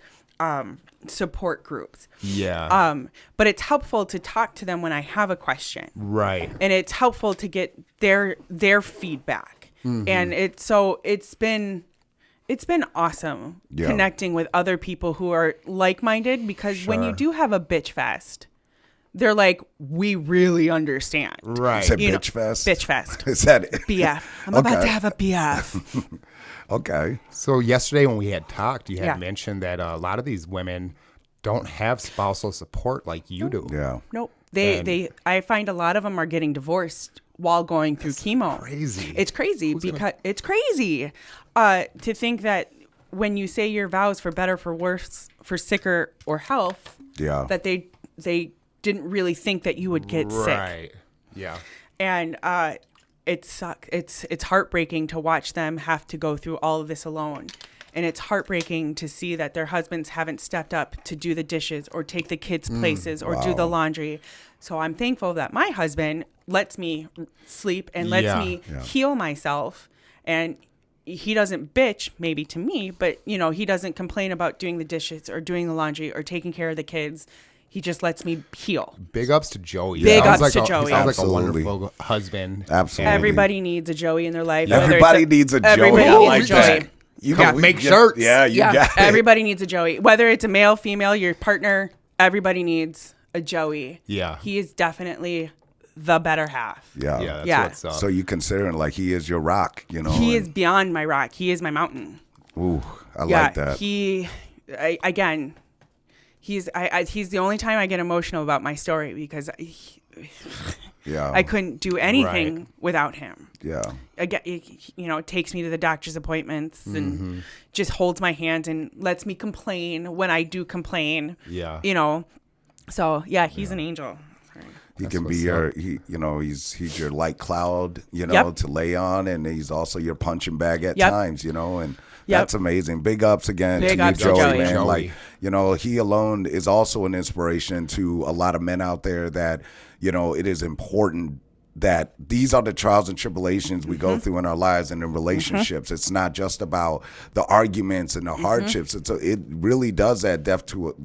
support groups. Yeah. But it's helpful to talk to them when I have a question. Right. And it's helpful to get their feedback. Mm-hmm. And it's been awesome Yeah. connecting with other people who are like-minded, because when you Sure. do have a bitch fest, they're like, we really understand. Right. Is it You know, bitch fest? Bitch fest. Is that it? BF. I'm about Okay. to have a BF. Okay. So yesterday when we had talked, you had Yeah. mentioned that a lot of these women don't have spousal support like you do. Yeah. Nope. And- I find a lot of them are getting divorced while going through chemo. crazy. It's crazy because it's crazy to think that when you say your vows for better, for worse, for sicker or health, Yeah. that they didn't really think that you would get sick. Right. Yeah. And it sucks. It's heartbreaking to watch them have to go through all of this alone. And it's heartbreaking to see that their husbands haven't stepped up to do the dishes or take the kids' places or do the laundry. So I'm thankful that my husband lets me sleep and lets Yeah. me Yeah. heal myself. And he doesn't bitch maybe to me, but he doesn't complain about doing the dishes or doing the laundry or taking care of the kids. He just lets me heal. Big ups to Joey. Big Sounds ups to like Joey. He sounds Absolutely. like a wonderful husband. Absolutely. And- Everybody needs a Joey in their life. whether Everybody it's needs a Joey. Everybody I needs like a Joey. that. You Come make shirts. Yeah, you got it. Everybody needs a Joey. Whether it's a male, female, your partner, everybody needs a Joey. Yeah. He is definitely the better half. Yeah. Yeah, that's Yeah. what's up. So you consider him like he is your rock, you know? He and- is beyond my rock. He is my mountain. Ooh, I Yeah, like that. He's the only time I get emotional about my story because Yeah. I couldn't do anything Right. without him. Yeah. Again, it takes me to the doctor's appointments and just holds my hand and lets me complain when I do complain. Yeah. So yeah, he's an angel. He can be what's your, he's your light cloud, Yep. to lay on, and he's also your punching bag at Yep. times, and Yep. that's amazing. Big ups again Big to you, ups to Joey, Joey. man. Joey. Like, he alone is also an inspiration to a lot of men out there that, it is important that these are the trials and tribulations we go through in our lives and in relationships. It's not just about the arguments and the hardships. It really does add depth to it.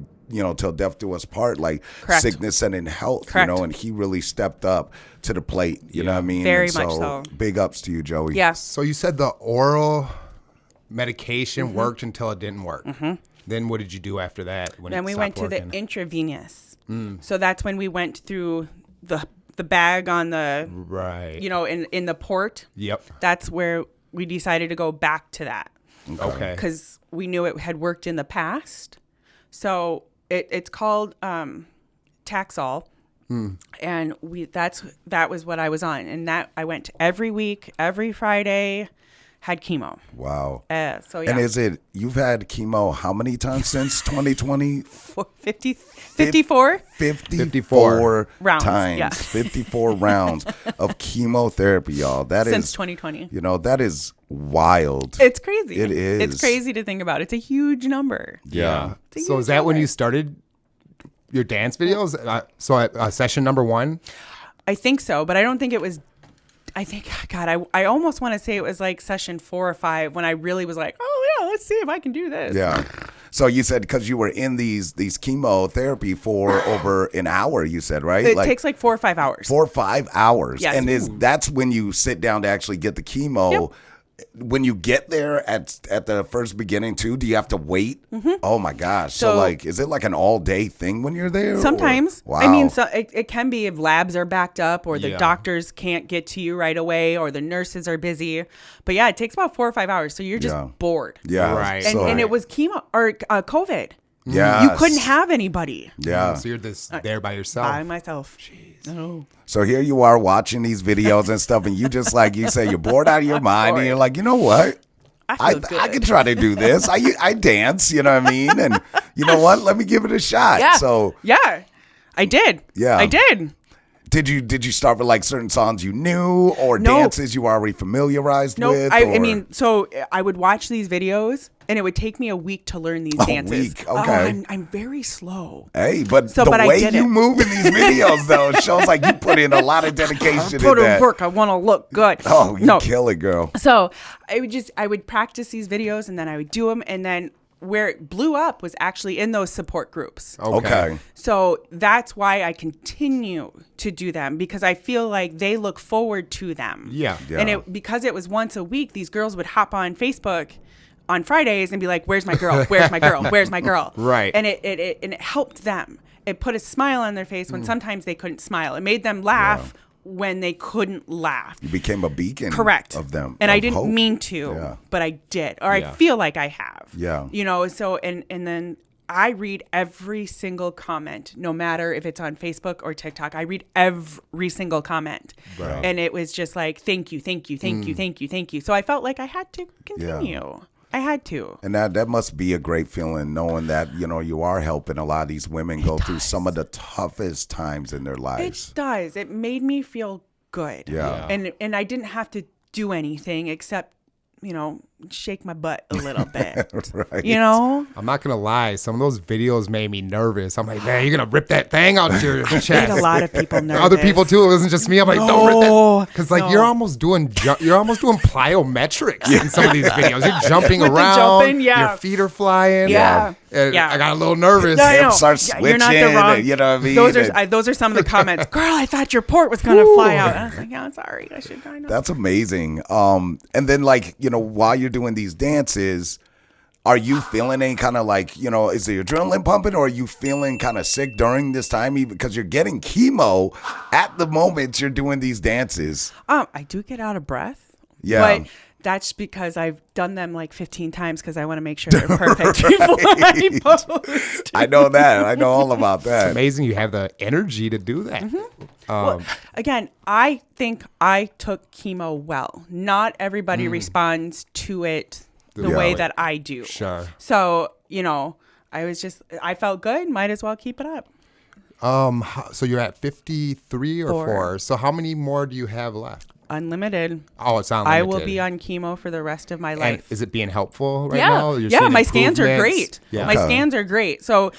Till death do us part, like Correct. sickness and in health, Correct. and he really stepped up to the plate, you know what I mean? Very And much so. Big ups to you, Joey. Yes. So you said the oral medication worked until it didn't work. Then what did you do after that? When Then it we stopped went to the working? intravenous. So that's when we went through the bag on the Right. in the port. Yep. That's where we decided to go back to that Okay. because we knew it had worked in the past. So it's called Taxol. And that was what I was on, and that I went every week, every Friday, had chemo. Wow. So yeah, And you've had chemo how many times since 2020? 54 54 Rounds, times. yeah. 54 rounds of chemotherapy, y'all. That is since 2020. that is wild. It's crazy. It is. It's crazy to think about. It's a huge number. Yeah. It's a So huge is that when number. you started your dance videos? So at session number 1? I think so, but I don't think it was. I think, God, I almost want to say it was like session 4 or 5 when I really was like, oh yeah, let's see if I can do this. Yeah. So you said because you were in these chemotherapy for over an hour, you said, right? It takes like 4 or 5 hours. 4 or 5 hours. Yes. And that's when you sit down to actually get the chemo. Yep. When you get there at the first beginning too, do you have to wait? Oh my gosh. So, So- like, is it like an all day thing when you're there? or- Sometimes. Wow. I mean, it can be if labs are backed up or the Yeah. doctors can't get to you right away or the nurses are busy. But yeah, it takes about 4 or 5 hours. So you're just Yeah. bored. Yeah. Right. And, So, and it was chemo or COVID. yes. You couldn't have anybody Yeah. So you're there by yourself. by myself. No. So here you are watching these videos and stuff, and you just like you say you're bored out of your mind, and you're like, you know what? I feel good. I could try to do this. I dance, you know what I mean? And you know what? Let me give it a shot. Yeah. So yeah, I did. Yeah. I did. did you start with like certain songs you knew or No. dances you were already familiarized No, with? I or- mean, so I would watch these videos, and it would take me a week to learn these dances. week, Oh, okay. I'm very slow. Hey, but So, the but I way did you it. move in these videos though shows like you put in a lot of dedication Put in in that. work. I want to look good. Oh, you no. kill it, girl. So I would practice these videos, and then I would do them, and then where it blew up was actually in those support groups. Okay. So that's why I continue to do them, because I feel like they look forward to them. Yeah. And because it was once a week, these girls would hop on Facebook on Fridays and be like, "Where's my girl? Where's my girl? Where's my girl?" Right. And it helped them. It put a smile on their face when sometimes they couldn't smile. It made them laugh when they couldn't laugh. You became a beacon Correct. of them. And I of didn't hope. mean to, Yeah. but I did. Or Yeah. I feel like I have. Yeah. You know, so and then I read every single comment, no matter if it's on Facebook or TikTok. I read every single comment. Right. And it was just like, thank you, thank you, thank you, thank you, thank you. So I felt like I had to continue. I had to. And that must be a great feeling, knowing that, you are helping a lot of these women go through some of the toughest times in their lives. It does. It made me feel good. Yeah. And I didn't have to do anything except, shake my butt a little bit. Right. I'm not gonna lie. Some of those videos made me nervous. I'm like, man, you're gonna rip that thing out your chest. Made a lot of people nervous. Other people too. It wasn't just me. I'm like, don't rip that, because like No. you're almost doing plyometrics in some of these videos. You're jumping With the around. jumping, yeah. Your feet are flying. Yeah. And Yeah. I got a little nervous. No, I know. Start Yeah, you're not the switching, wrong. you know what I mean? Those are some of the comments. Girl, I thought your port was gonna fly out. And I was like, yeah, I'm sorry. I should. I know. That's amazing. And then while you're doing these dances, are you feeling any kind of like, you know, is the adrenaline pumping, or are you feeling kind of sick during this time, even because you're getting chemo at the moment you're doing these dances? I do get out of breath. Yeah. But that's because I've done them like 15 times because I want to make sure they're perfect before I post. I know that. I know all about that. It's amazing you have the energy to do that. Well, again, I think I took chemo well. Not everybody responds to it the way that I do. Sure. So, you know, I felt good. Might as well keep it up. So you're at 53 or 4. So how many more do you have left? Unlimited. Oh, it's unlimited. I will be on chemo for the rest of my life. And is it being helpful right now? You're Yeah, seeing my scans are improvements? great. Yeah. My scans are great. So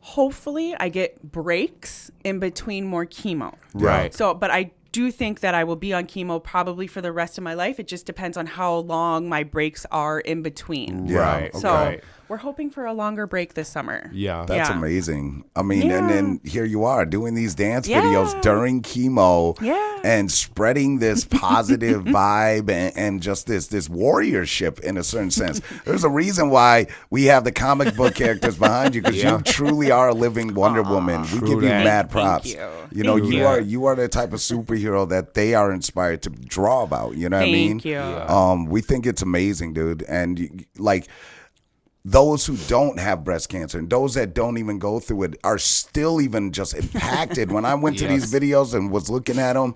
hopefully I get breaks in between more chemo. Right. So, but I do think that I will be on chemo probably for the rest of my life. It just depends on how long my breaks are in between. Yeah. Right. So Okay. we're hoping for a longer break this summer. Yeah. That's Yeah. amazing. I mean, and then here you are doing these dance Yeah. videos during chemo Yeah. and spreading this positive vibe and just this warriorship in a certain sense. There's a reason why we have the comic book characters behind you, because you truly are a living Wonder Woman. We give you that. mad props. you. You know, Thank you are the type of superhero that they are inspired to draw about. You know what I mean? Thank you. We think it's amazing, dude. And like, those who don't have breast cancer and those that don't even go through it are still even just impacted. When I went to these videos and was looking at them,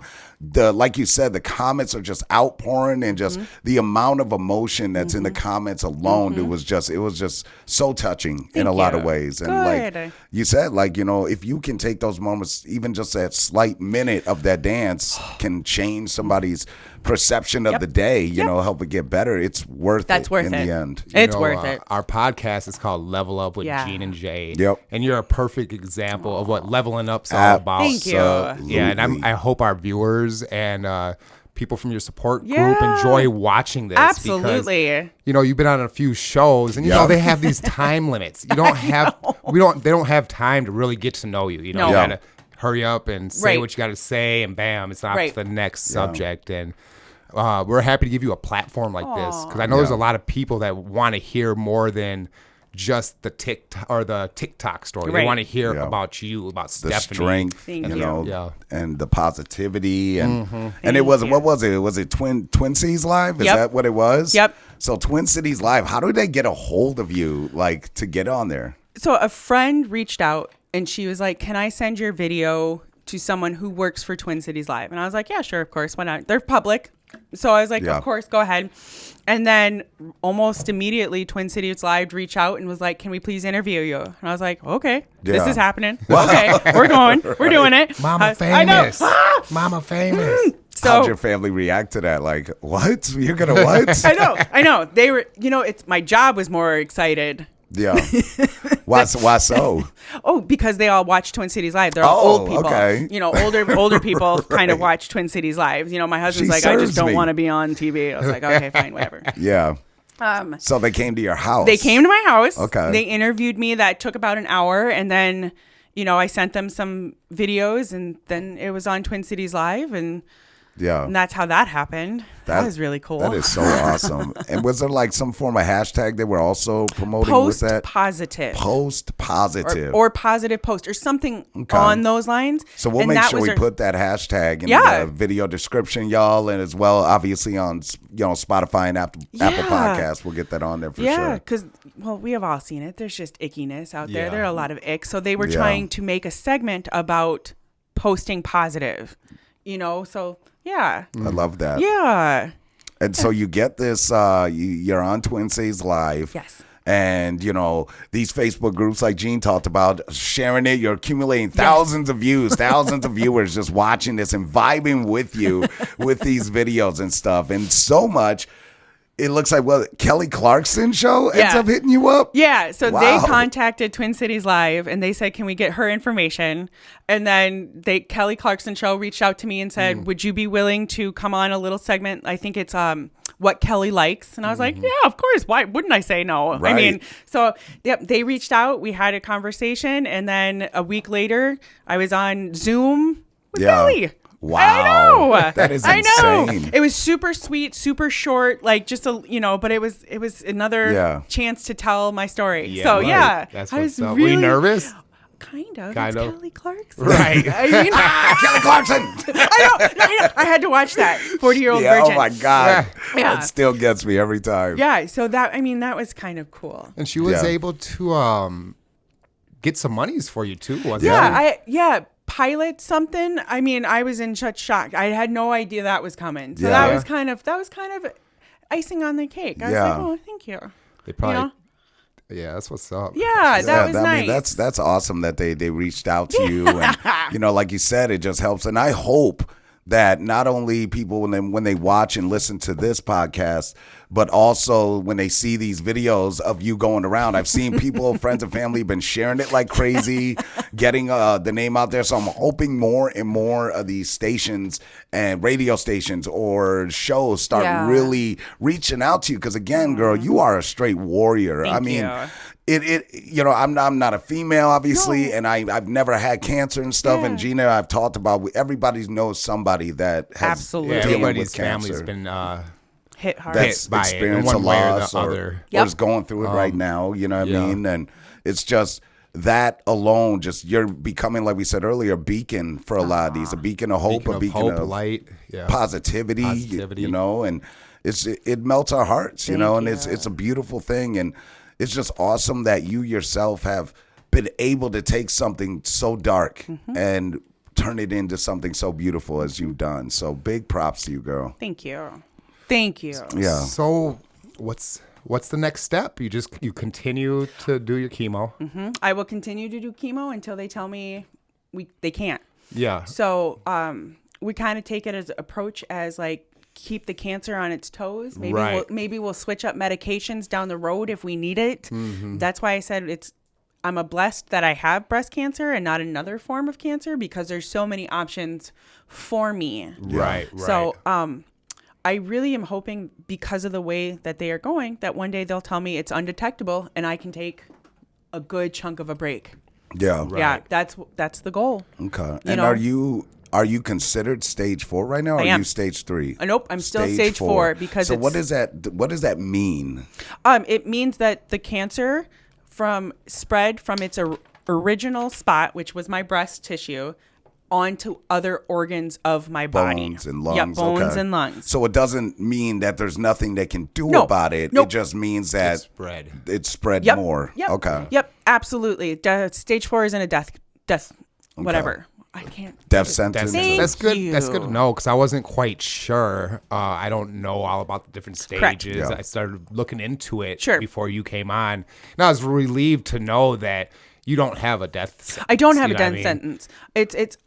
like you said, the comments are just outpouring, and just the amount of emotion that's in the comments alone, it was just so touching in a lot of ways. And like Good. you said, like, you know, if you can take those moments, even just that slight minute of that dance can change somebody's perception of the day, you know, help it get better. It's worth That's it worth in it. the end. It's worth it. Our podcast is called Level Up with Gene and Jay. Yep. And you're a perfect example of what leveling up's all about. Thank you. Yeah, and I hope our viewers and people from your support group enjoy watching this. Absolutely. Because, you know, you've been on a few shows, and you know they have these time limits. You don't have they don't have time to really get to know you. You know, No. you gotta hurry up and say Right. what you gotta say, and bam, it's on Right. to the next subject. And we're happy to give you a platform like this, because I know there's a lot of people that want to hear more than just the TikTok story. They Right. want to hear about you, about The Stephanie. strength, Thank you you. know, and the positivity, and it was what was it? Was it Twin Cities Live? Is Yep. that what it was? Yep. So Twin Cities Live, how do they get a hold of you, like, to get on there? So a friend reached out and she was like, "Can I send your video to someone who works for Twin Cities Live?" And I was like, "Yeah, sure, of course. Why not? They're public." So I was like, Yeah. "Of course, go ahead." And then almost immediately Twin Cities Live reached out and was like, "Can we please interview you?" And I was like, "Okay, this Yeah. is happening. Okay, we're going. We're doing it." Mama I know. famous. Mama famous. So How'd your family react to that? Like, what? You're gonna what? I know. They were, you know, it's my job was more excited. Yeah. Why so? Oh, because they all watch Twin Cities Live. They're all Oh, old people. okay. You know, older people kind of watch Twin Cities Live. You know, my husband's She like, I just serves don't me. want to be on TV. I was like, okay, fine, whatever. Yeah. So they came to your house. They came to my house. Okay. They interviewed me. That took about an hour. And then, you know, I sent them some videos and then it was on Twin Cities Live. And Yeah. that's how that happened. That was really cool. That is so awesome. And was there like some form of hashtag they were also promoting with that? Post-positive. Post-positive. Or positive post or something on those lines. So we'll And make that sure was we our- put that hashtag in Yeah. the video description, y'all, and as well, obviously on Spotify and Apple Podcasts. We'll get that on there for Yeah, sure. because, well, we have all seen it. There's just ickiness out there. Yeah. There are a lot of ick. So they were Yeah. trying to make a segment about posting positive, you know? So, yeah. I love that. Yeah. And so you get this, you're on Twin Cities Live. Yes. And, you know, these Facebook groups like Gene talked about, sharing it, you're accumulating thousands of views, thousands of viewers just watching this and vibing with you with these videos and stuff. And so much, it looks like, well, Kelly Clarkson show ends Yeah. up hitting you up? Yeah, so Wow. they contacted Twin Cities Live and they said, "Can we get her information?" And then Kelly Clarkson show reached out to me and said, "Would you be willing to come on a little segment? I think it's what Kelly likes." And I was like, "Yeah, of course. Why wouldn't I say no?" Right. I mean, so yep, they reached out. We had a conversation, and then a week later, I was on Zoom with Kelly. Wow. I know. That is I know. insane. It was super sweet, super short, like just a, but it was another chance to tell my story. Yeah, so right. yeah, That's I what's was up. really Were you nervous? Kind of. Kind it's of. Kelly Clarkson. Right. I mean, Kelly Clarkson. I know. I had to watch that 40-year-old Yeah, virgin. oh my God. Yeah. That still gets me every time. Yeah. So that was kind of cool. And she was able to get some monies for you too, wasn't Yeah. Pilot something. I mean, I was in such shock. I had no idea that was coming. So Yeah. that was kind of icing on the cake. I was like, oh, thank you. They probably. Yeah, that's what's up. Yeah, that was I nice. mean, that's awesome that they reached out to you, and like you said, it just helps. And I hope that not only people when they watch and listen to this podcast, but also when they see these videos of you going around. I've seen people, friends and family, been sharing it like crazy, getting the name out there. So I'm hoping more and more of these stations and radio stations or shows start really reaching out to you. Because again, girl, you are a straight warrior. Thank I mean, you. I'm not a female, obviously, and I've never had cancer and stuff. And Gina, I've talked about, everybody knows somebody that has Absolutely. Yeah, dealing everybody's with cancer. family's been hit hard. That's hit by it in experienced a one way or loss the other. or is going through it right now. You know what I mean? And it's just that alone, just you're becoming, like we said earlier, a beacon for a lot of these, a beacon of hope, a beacon of light, positivity. And it melts our hearts, and it's a beautiful thing. And it's just awesome that you yourself have been able to take something so dark and turn it into something so beautiful as you've done. So big props to you, girl. Thank you. Thank you. Yeah. So what's the next step? You continue to do your chemo. I will continue to do chemo until they tell me they can't. Yeah. So we kind of take it as approach as like keep the cancer on its toes. Maybe we'll switch up medications down the road if we need it. That's why I said I'm blessed that I have breast cancer and not another form of cancer, because there's so many options for me. Right. So I really am hoping, because of the way that they are going, that one day they'll tell me it's undetectable and I can take a good chunk of a break. Yeah. Right. Yeah, that's the goal. Okay. And are you considered stage 4 right now, or I are am. you stage 3? Nope, I'm still stage 4 because so what does that mean? It means that the cancer spread from its original spot, which was my breast tissue, onto other organs of my body. Bones and lungs. Yep, bones and lungs. So it doesn't mean that there's nothing they can do about it. Nope. It just means that it spread more. Yep. Okay. Yep, absolutely. Stage 4 isn't a death, whatever. I can't. Death sentence. That's good. you. That's good to know, because I wasn't quite sure. I don't know all about the different stages. Correct. Yeah. I started looking into it Sure. before you came on, and I was relieved to know that you don't have a death sentence. I don't have you a know what death I mean? sentence. It's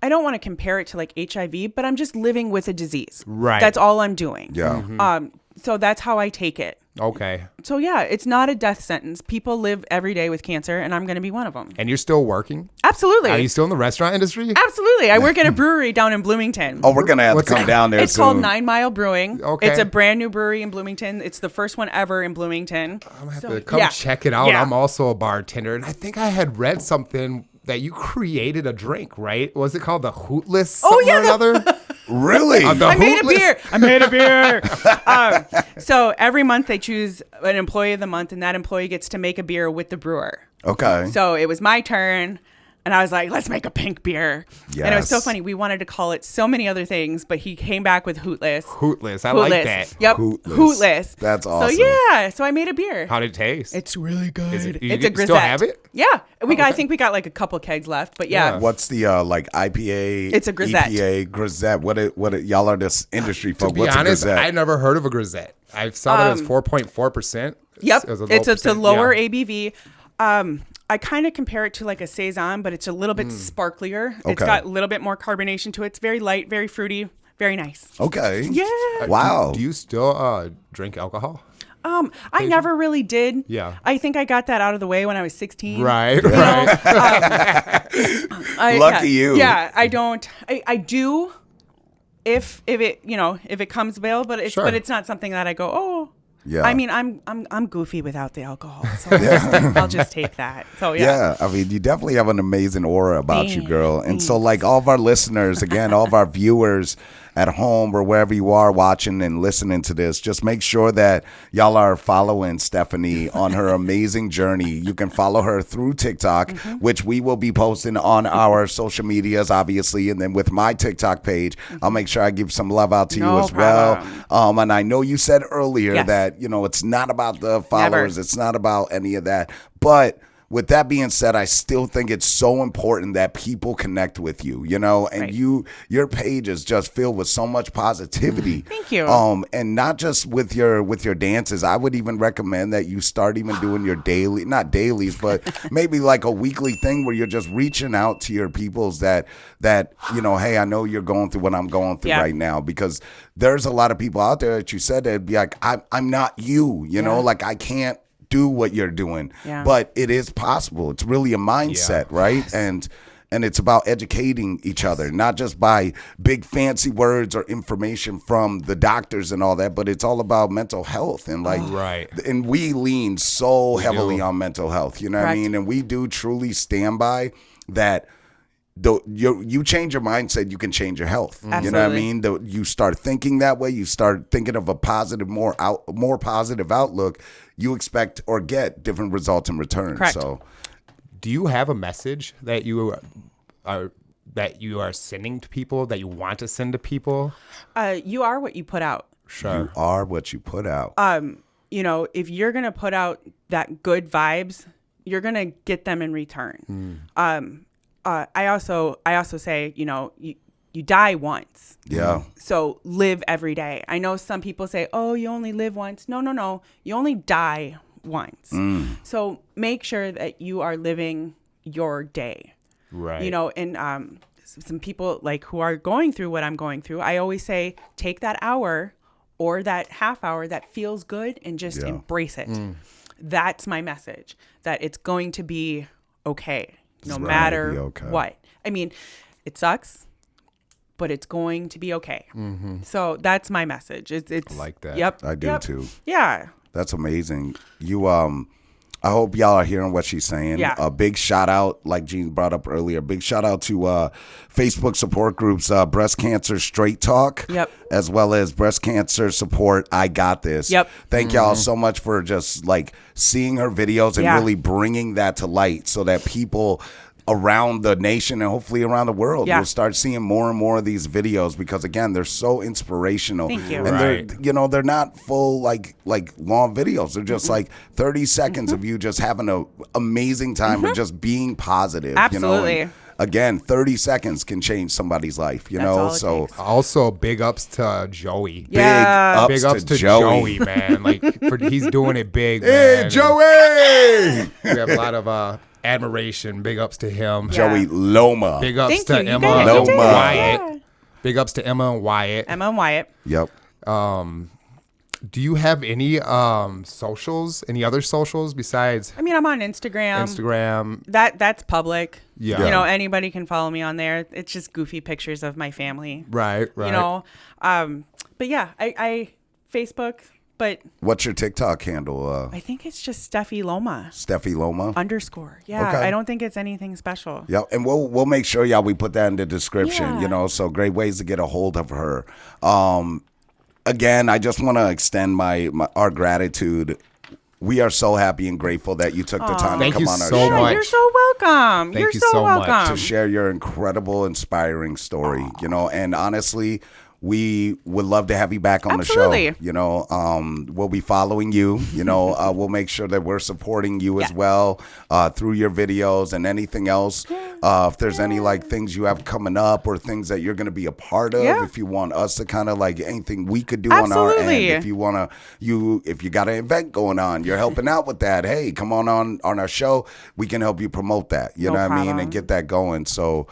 I don't want to compare it to like HIV, but I'm just living with a disease. Right. That's all I'm doing. Yeah. So that's how I take it. Okay. So yeah, it's not a death sentence. People live every day with cancer, and I'm going to be one of them. And you're still working? Absolutely. Are you still in the restaurant industry? Absolutely. I work at a brewery down in Bloomington. Oh, we're gonna have to come down there It's soon. called 9 Mile Brewing. Okay. It's a brand new brewery in Bloomington. It's the first one ever in Bloomington. I'm gonna have to come check it out. Yeah. I'm also a bartender, and I think I had read something that you created a drink, right? Was it called the Hootless? Something or another? Really? I made a beer. So every month they choose an employee of the month, and that employee gets to make a beer with the brewer. Okay. So it was my turn, and I was like, let's make a pink beer. Yes. And it was so funny. We wanted to call it so many other things, but he came back with Hootless. Hootless. I like that. Yep. Hootless. That's awesome. So I made a beer. How did it taste? It's really good. You It's a grisette. still have it? Yeah. I think we got like a couple kegs left, but yeah. What's the like IPA? It's a grisette. EPA grisette. What y'all are this industry folk? To be What's honest, a grisette? I never heard of a grisette. I saw that as 4.4%. Yep. It's a lower yeah. ABV. I kind of compare it to like a Saison, but it's a little bit sparklier. It's Okay. got a little bit more carbonation to it. It's very light, very fruity, very nice. Okay. Yeah. Wow. Do you still drink alcohol? I never really did. Yeah. I think I got that out of the way when I was 16. Right. You know? Lucky you. Yeah, I don't. I do if it comes available, but it's Sure. but it's not something that I go, oh, Yeah. I mean, I'm goofy without the alcohol, so I'll just take that. So Yeah, I mean, you definitely have an amazing aura about you, girl. And so, like, all of our listeners, again, all of our viewers at home or wherever you are watching and listening to this, just make sure that y'all are following Stephanie on her amazing journey. You can follow her through TikTok, which we will be posting on our social medias, obviously. And then with my TikTok page, I'll make sure I give some love out to you as well. And I know you said earlier that, you know, it's not about the followers. It's not about any of that. But with that being said, I still think it's so important that people connect with you, you know, and your page is just filled with so much positivity. Thank you. And not just with your dances. I would even recommend that you start even doing your daily, not dailies, but maybe like a weekly thing where you're just reaching out to your peoples that, you know, hey, I know you're going through what I'm going through right now, because there's a lot of people out there that you said that'd be like, I'm not you, you know, like I can't do what you're doing, but it is possible. It's really a mindset, right? And it's about educating each other, not just by big fancy words or information from the doctors and all that, but it's all about mental health and like, and we lean so heavily on mental health, you know what I mean? And we do truly stand by that. You change your mindset, you can change your health. Absolutely. You know what I mean? You start thinking that way, you start thinking of a positive, more positive outlook, you expect or get different results in return. Correct. So, do you have a message that you are sending to people, that you want to send to people? You are what you put out. Sure. You are what you put out. You know, if you're gonna put out that good vibes, you're gonna get them in return. I also say, you know, you die once. Yeah. So live every day. I know some people say, oh, you only live once. No. You only die once. So make sure that you are living your day. Right. You know, and some people like who are going through what I'm going through, I always say, take that hour or that half hour that feels good and just embrace it. That's my message, that it's going to be okay. No matter what. I mean, it sucks, but it's going to be okay. So that's my message. It's I like that. Yep. I do too. Yeah. That's amazing. You I hope y'all are hearing what she's saying. Yeah. A big shout out, like Jean brought up earlier, big shout out to Facebook support groups, Breast Cancer Straight Talk, as well as Breast Cancer Support I Got This. Thank y'all so much for just like seeing her videos and really bringing that to light so that people around the nation and hopefully around the world will start seeing more and more of these videos, because again, they're so inspirational. Thank you. And they're, you know, they're not full like long videos. They're just like 30 seconds of you just having an amazing time and just being positive. Absolutely. You know? And again, 30 seconds can change somebody's life, you know? So also big ups to Joey. Yeah. Big ups to Joey, man. Like he's doing it big, Hey, man. Joey! We have a lot of admiration. Big ups to him. Joey Loma. Big ups Thank to you. You Emma guys and did. Wyatt. Yeah. Big ups to Emma and Wyatt. Emma and Wyatt. Yep. Do you have any socials? Any other socials besides I mean, I'm on Instagram. Instagram? That's public. Yeah. You know, anybody can follow me on there. It's just goofy pictures of my family. Right. You know, but yeah, I Facebook, but What's your TikTok handle? I think it's just Steffi Loma Steffi Loma. _. Yeah. Okay. I don't think it's anything special. Yeah, and we'll make sure y'all we put that in the description. Yeah. You know, so great ways to get a hold of her. Again, I just want to extend our gratitude. We are so happy and grateful that you took the time to Thank come you on our so show. much. You're so welcome. Thank You're you so so much. welcome. To share your incredible, inspiring story. You know, and honestly, we would love to have you back on Absolutely. the show. You know, we'll be following you. You know, we'll make sure that we're supporting you as well through your videos and anything else. If there's any like things you have coming up or things that you're going to be a part of, if you want us to kind of like anything we could do on our end, if you want to, if you got an event going on, you're helping out with that. Hey, come on our show. We can help you promote that. You know what I mean? And get that going. So,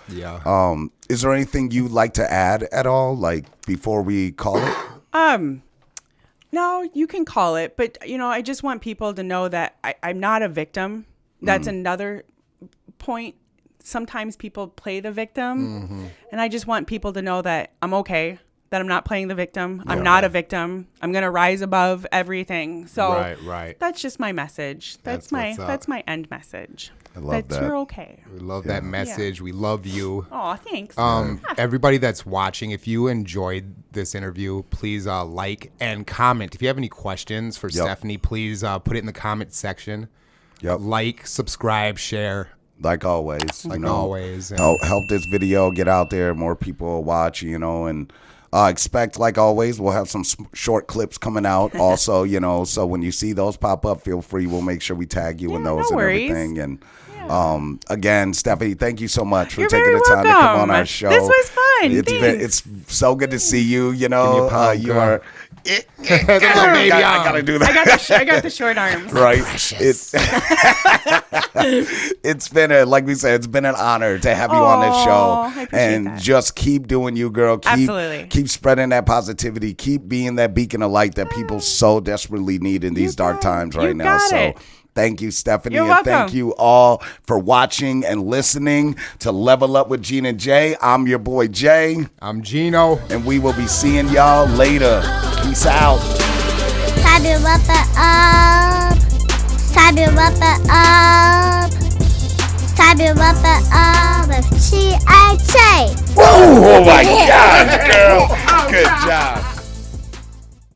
is there anything you'd like to add at all, like before we call it? No, you can call it, but you know, I just want people to know that I'm not a victim. That's another point. Sometimes people play the victim, and I just want people to know that I'm okay, that I'm not playing the victim. I'm not a victim. I'm going to rise above everything. So right. that's just my message. That's my end message. I love that. You're okay. We love that message. We love you. Oh, thanks. Everybody that's watching, if you enjoyed this interview, please like and comment. If you have any questions for Stephanie, please put it in the comment section. Like, subscribe, share. Like always. Always. Help this video get out there. More people will watch, and expect, like always, we'll have some short clips coming out also, so when you see those pop up, feel free. We'll make sure we tag you in those and everything. And again, Stephanie, thank you so much for taking the time to come on our show. This was fun. It's so good to see you. You are. I gotta do that. I got the short arms. Right. It's been like we said, it's been an honor to have you on this show. I appreciate that. Just keep doing you, girl. Absolutely. Keep spreading that positivity. Keep being that beacon of light that people so desperately need in these dark times right now. So thank you, Stephanie. You're and welcome. Thank you all for watching and listening to Level Up with Gene and Jay. I'm your boy Jay. I'm Gino. And we will be seeing y'all later. Peace out. Sabi Wapa up. Sabi Wapa up. Sabi Wapa up with Chi. Whoa, oh my God, girl. Good job.